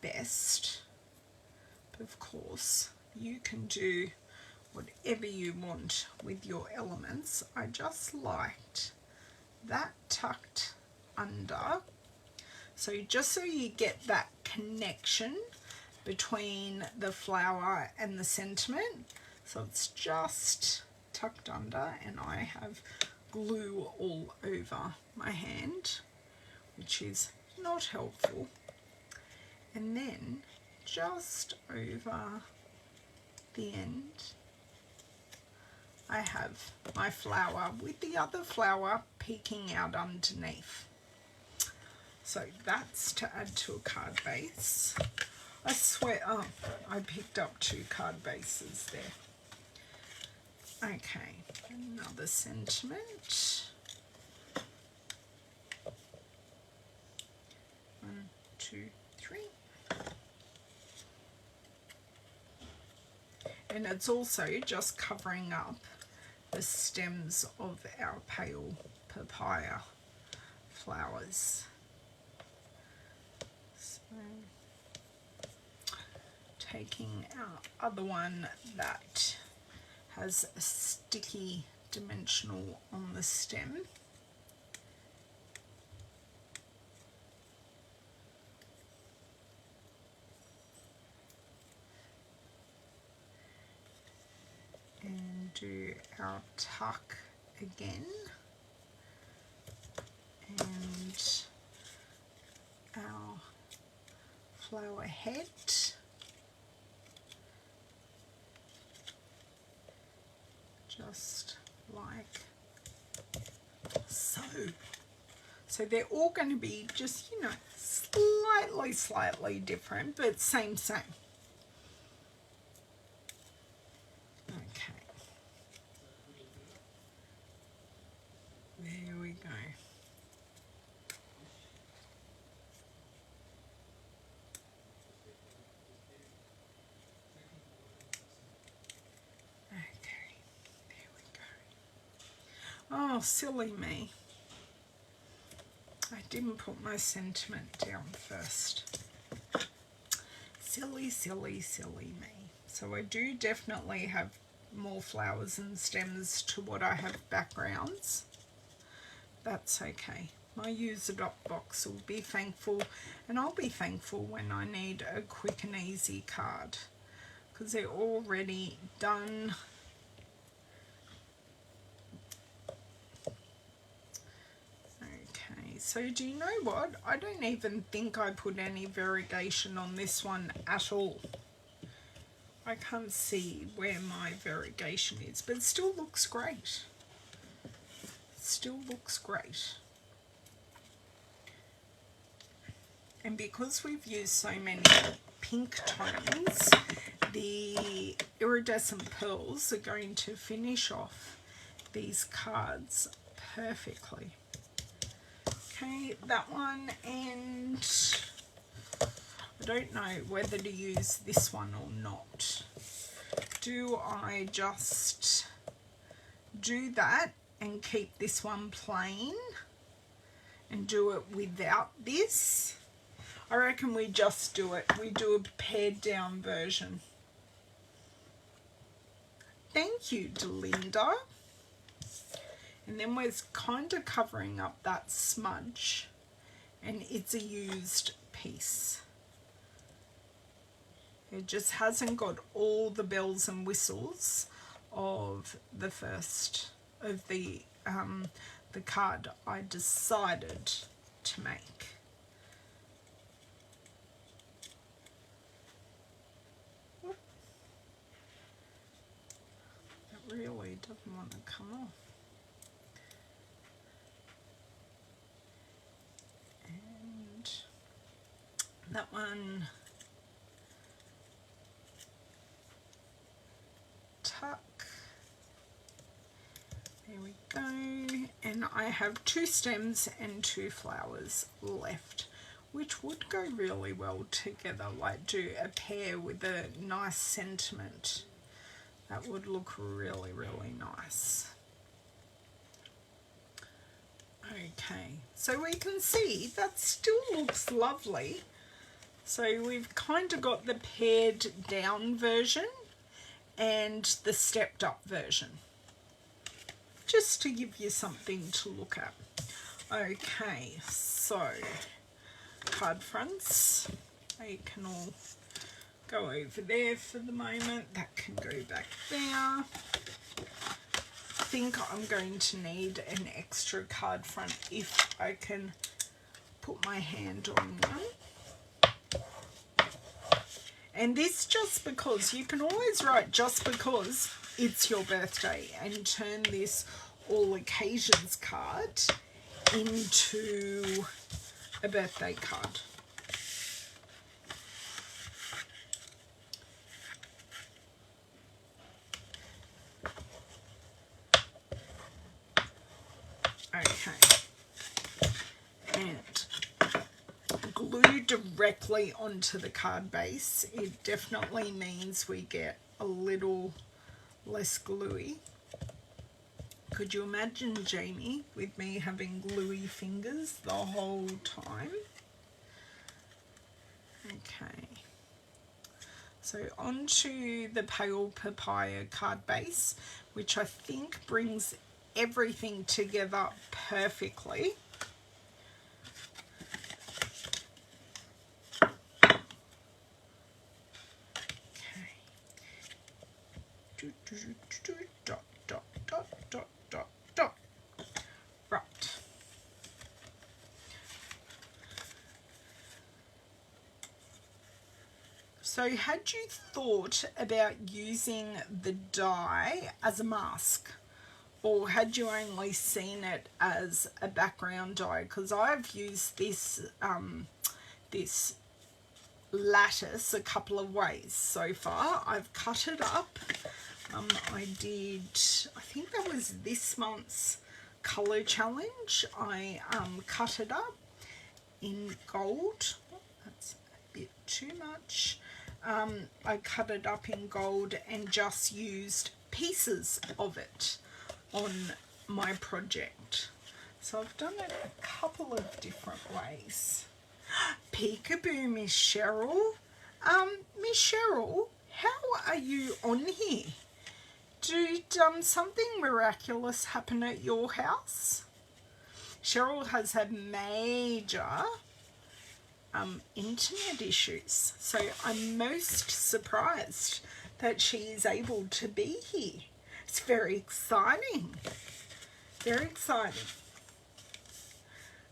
best, but of course, you can do whatever you want with your elements. I just liked that tucked under, so just so you get that connection between the flower and the sentiment. So it's just tucked under, and I have glue all over my hand, which is not helpful. And then just over the end, I have my flower with the other flower peeking out underneath. So that's to add to a card base. I swear, oh, I picked up 2 card bases there. Okay, another sentiment. 1, 2, 3. And it's also just covering up the stems of our pale papaya flowers. So, taking our other one that has a sticky dimensional on the stem. do our tuck again, and our flower head. Just like so. So they're all going to be just, you know, slightly different, but same. Okay. There we go. Okay, there we go. Oh, silly me. I didn't put my sentiment down first. Silly me. So I do definitely have more flowers and stems to what I have backgrounds. That's okay. My user dot box will be thankful, and I'll be thankful when I need a quick and easy card, because they're already done. Okay, so do you know what? I don't even think I put any variegation on this one at all. I can't see where my variegation is, but it still looks great. Still looks great. And because we've used so many pink tones, the iridescent pearls are going to finish off these cards perfectly. Okay, that one, and I don't know whether to use this one or not. Do I just do that and keep this one plain and do it without this? I reckon we just do it. We do a pared down version. Thank you, Delinda. And then we're kind of covering up that smudge, and it's a used piece. It just hasn't got all the bells and whistles of the first of the card I decided to make. It really doesn't want to come off. And that one, tuck. There we go. And I have 2 stems and 2 flowers left, which would go really well together, like do a pair with a nice sentiment. That would look really nice. Okay, so we can see that still looks lovely. So we've kind of got the pared down version and the stepped up version, just to give you something to look at. Okay, so card fronts, they can all go over there for the moment. That can go back there. I think I'm going to need an extra card front if I can put my hand on one. And this just because, you can always write just because it's your birthday and turn this all occasions card into a birthday card. Okay, and glue directly onto the card base. It definitely means we get a little less gluey. Could you imagine Jamie with me having gluey fingers the whole time? Okay, so onto the pale papaya card base, which I think brings everything together perfectly. Okay. Dot, So had you thought about using the die as a mask, or had you only seen it as a background die? Because I've used this this lattice a couple of ways so far. I've cut it up. I think that was this month's colour challenge. I cut it up in gold. That's a bit too much. I cut it up in gold and just used pieces of it on my project. So I've done it a couple of different ways. Peekaboo, Miss Cheryl. Miss Cheryl, how are you on here? Did something miraculous happen at your house? Cheryl has had major internet issues, so I'm most surprised that she is able to be here. It's very exciting. Very exciting.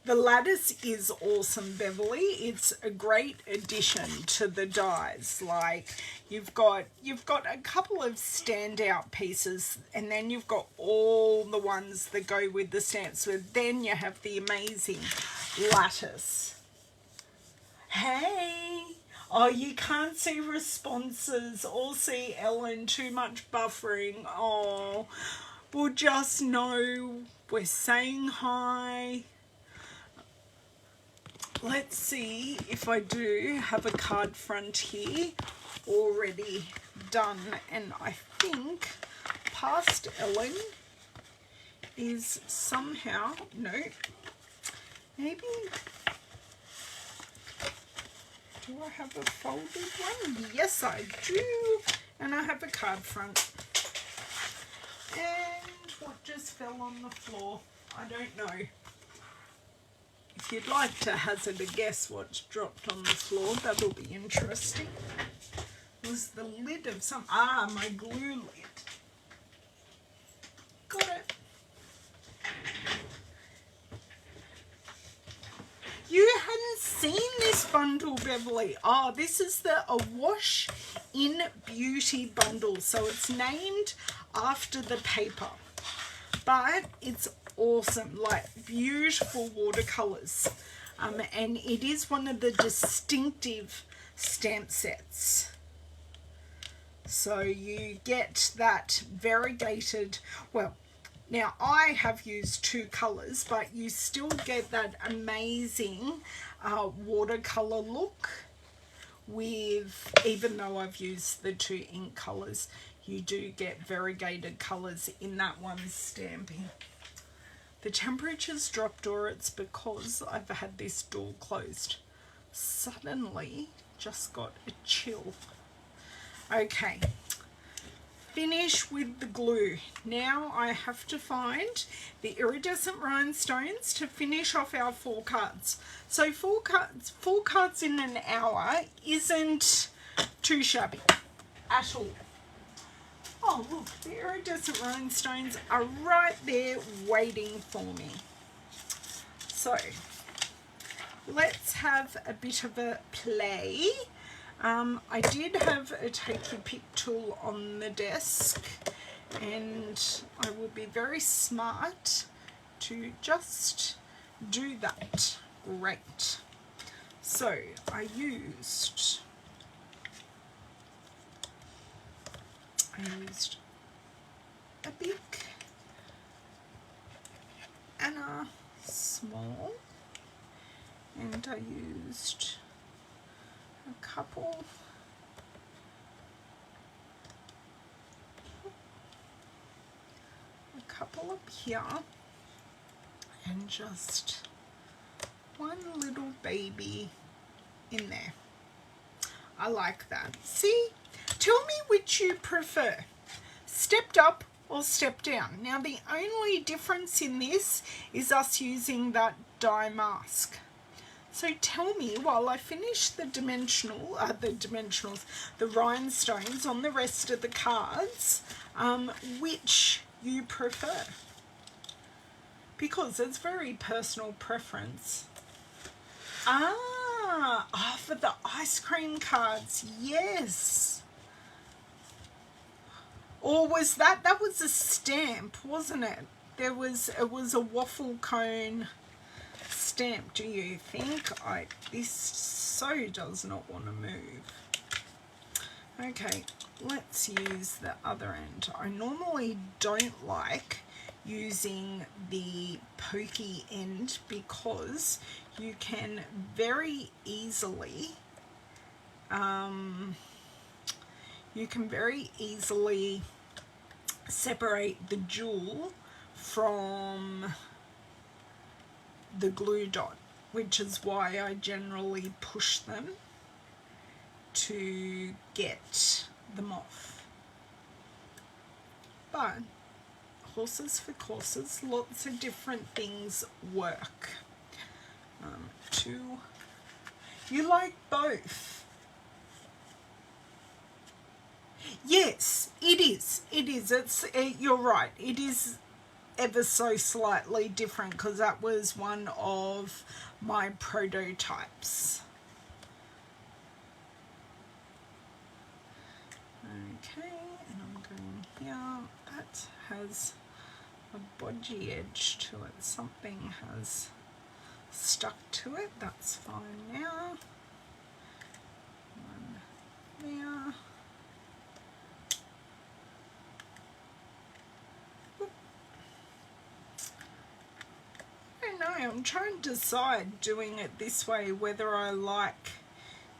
The lattice is awesome, Beverly. It's a great addition to the dies. Like you've got a couple of standout pieces, and then you've got all the ones that go with the stamps. So then you have the amazing lattice. Hey, oh, you can't see responses or see Ellen, too much buffering. Oh, well, just know we're saying hi. Let's see if I do have a card front here already done, and I think past Ellen is somehow, no, maybe, do I have a folded one? Yes, I do, and I have a card front. And what just fell on the floor? I don't know. If you'd like to hazard a guess what's dropped on the floor, that'll be interesting. It was the lid of some, my glue lid. Got it. You hadn't seen this bundle, Beverly. Oh, this is the Awash in Beauty bundle. So it's named after the paper, but it's awesome, like beautiful watercolors, and it is one of the distinctive stamp sets. So you get that variegated, well, now I have used two colors, but you still get that amazing watercolor look with, even though I've used the two ink colors, you do get variegated colors in that one stamping. The temperature's dropped, or it's because I've had this door closed. Suddenly just got a chill. Okay, finish with the glue. Now I have to find the iridescent rhinestones to finish off our 4 cards. So 4 cards in an hour isn't too shabby at all. Oh, look, the iridescent rhinestones are right there waiting for me. So, let's have a bit of a play. I did have a take your pick tool on the desk, and I will be very smart to just do that. Great. So, I used a big and a small, and I used a couple up here, and just one little baby in there. I like that. See? Tell me which you prefer, stepped up or stepped down. Now the only difference in this is us using that die mask. So tell me, while I finish the the rhinestones on the rest of the cards, which you prefer, because it's very personal preference. Ah, for the ice cream cards, yes. Or was that was a stamp, wasn't it? It was a waffle cone stamp. Do you think? This so does not want to move. Okay, let's use the other end. I normally don't like using the pokey end because you can very easily separate the jewel from the glue dot, which is why I generally push them to get them off. But horses for courses, lots of different things work. You like both? Yes, it is. It is. You're right. It is ever so slightly different because that was one of my prototypes. Okay, and I'm going here. That has a bodgy edge to it. Something has stuck to it. That's fine now. One there. I don't know, I'm trying to decide doing it this way whether I like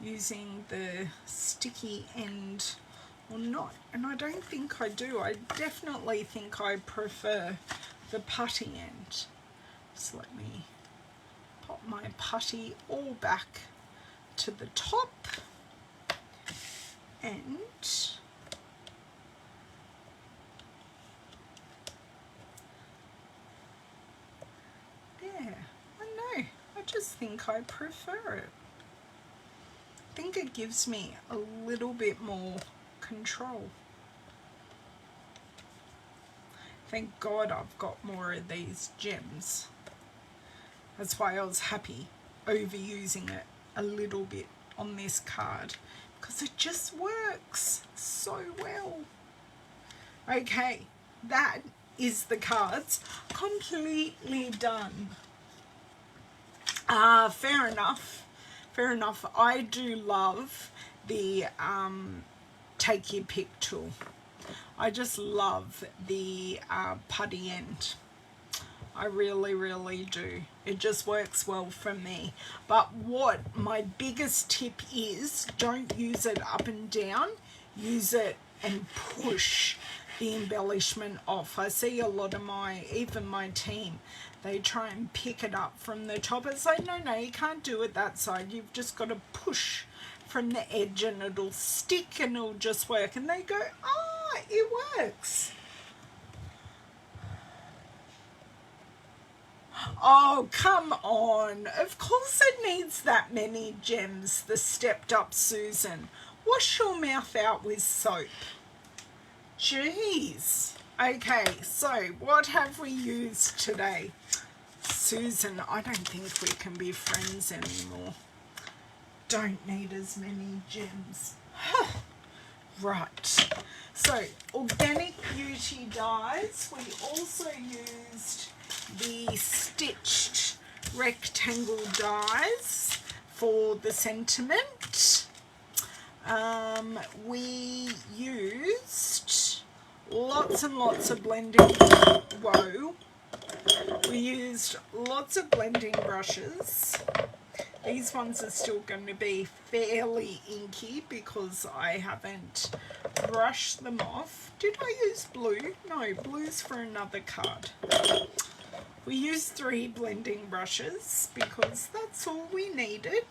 using the sticky end or not, and I don't think I do. I definitely think I prefer the putty end. So let me pop my putty all back to the top, and there. I know, I just think I prefer it. I think it gives me a little bit more control. Thank God I've got more of these gems. That's why I was happy overusing it a little bit on this card, because it just works so well. Okay, that is the cards completely done. Fair enough. Fair enough. I do love the take your pick tool. I just love the putty end. I really, really do. It just works well for me. But what my biggest tip is, don't use it up and down. Use it and push the embellishment off. I see a lot of even my team, they try and pick it up from the top. It's like, no, you can't do it that side. You've just got to push from the edge and it'll stick and it'll just work. And they go, oh, it works. Oh, come on. Of course it needs that many gems, the stepped up Susan. Wash your mouth out with soap. Jeez. Okay, so what have we used today? Susan, I don't think we can be friends anymore. Don't need as many gems. Right. So, Organic Beauty dies. We also used the stitched rectangle dies for the sentiment. We used lots and lots of blending. Whoa. We used lots of blending brushes. These ones are still going to be fairly inky because I haven't brushed them off. Did I use blue? No, blue's for another card. We used 3 blending brushes because that's all we needed.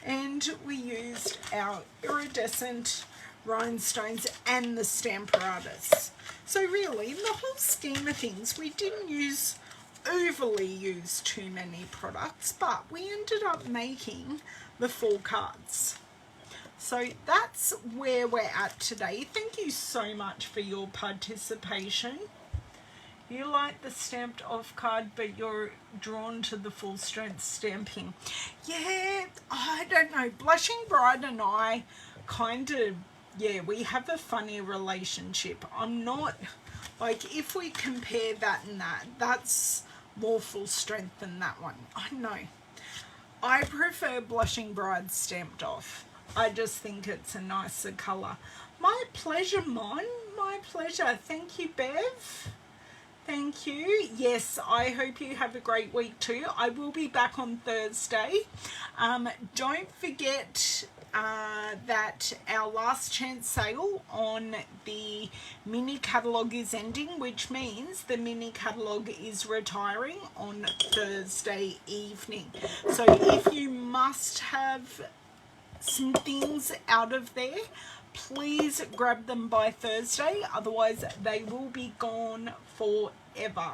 And we used our iridescent rhinestones and the Stamparatus. So really, in the whole scheme of things, we didn't overly use too many products, but we ended up making the 4 cards. So that's where we're at today. Thank you so much for your participation. You like the stamped off card, but you're drawn to the full strength stamping. Yeah, I don't know. Blushing Bride and I kind of, yeah, we have a funny relationship. I'm not, like, if we compare that and that, that's more full strength than that one. I know. I prefer Blushing Bride stamped off. I just think it's a nicer colour. My pleasure, Mon. My pleasure. Thank you, Bev. Thank you. Yes, I hope you have a great week too. I will be back on Thursday. Don't forget that our last chance sale on the mini catalogue is ending, which means the mini catalogue is retiring on Thursday evening. So if you must have some things out of there, please grab them by Thursday, otherwise they will be gone forever.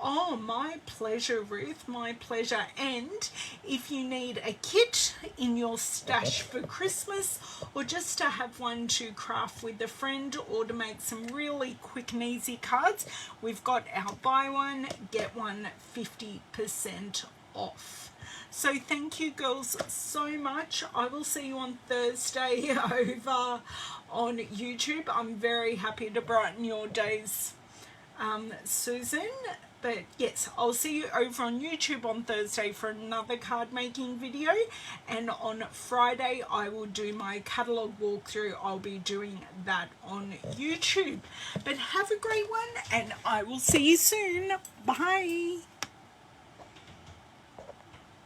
Oh, my pleasure, Ruth, my pleasure. And if you need a kit in your stash for Christmas, or just to have one to craft with a friend, or to make some really quick and easy cards, we've got our buy one, get one 50% off. So thank you girls so much. I will see you on Thursday over on YouTube. I'm very happy to brighten your days, Susan. But yes, I'll see you over on YouTube on Thursday for another card making video, and on Friday I will do my catalogue walkthrough. I'll be doing that on YouTube. But have a great one, and I will see you soon. Bye.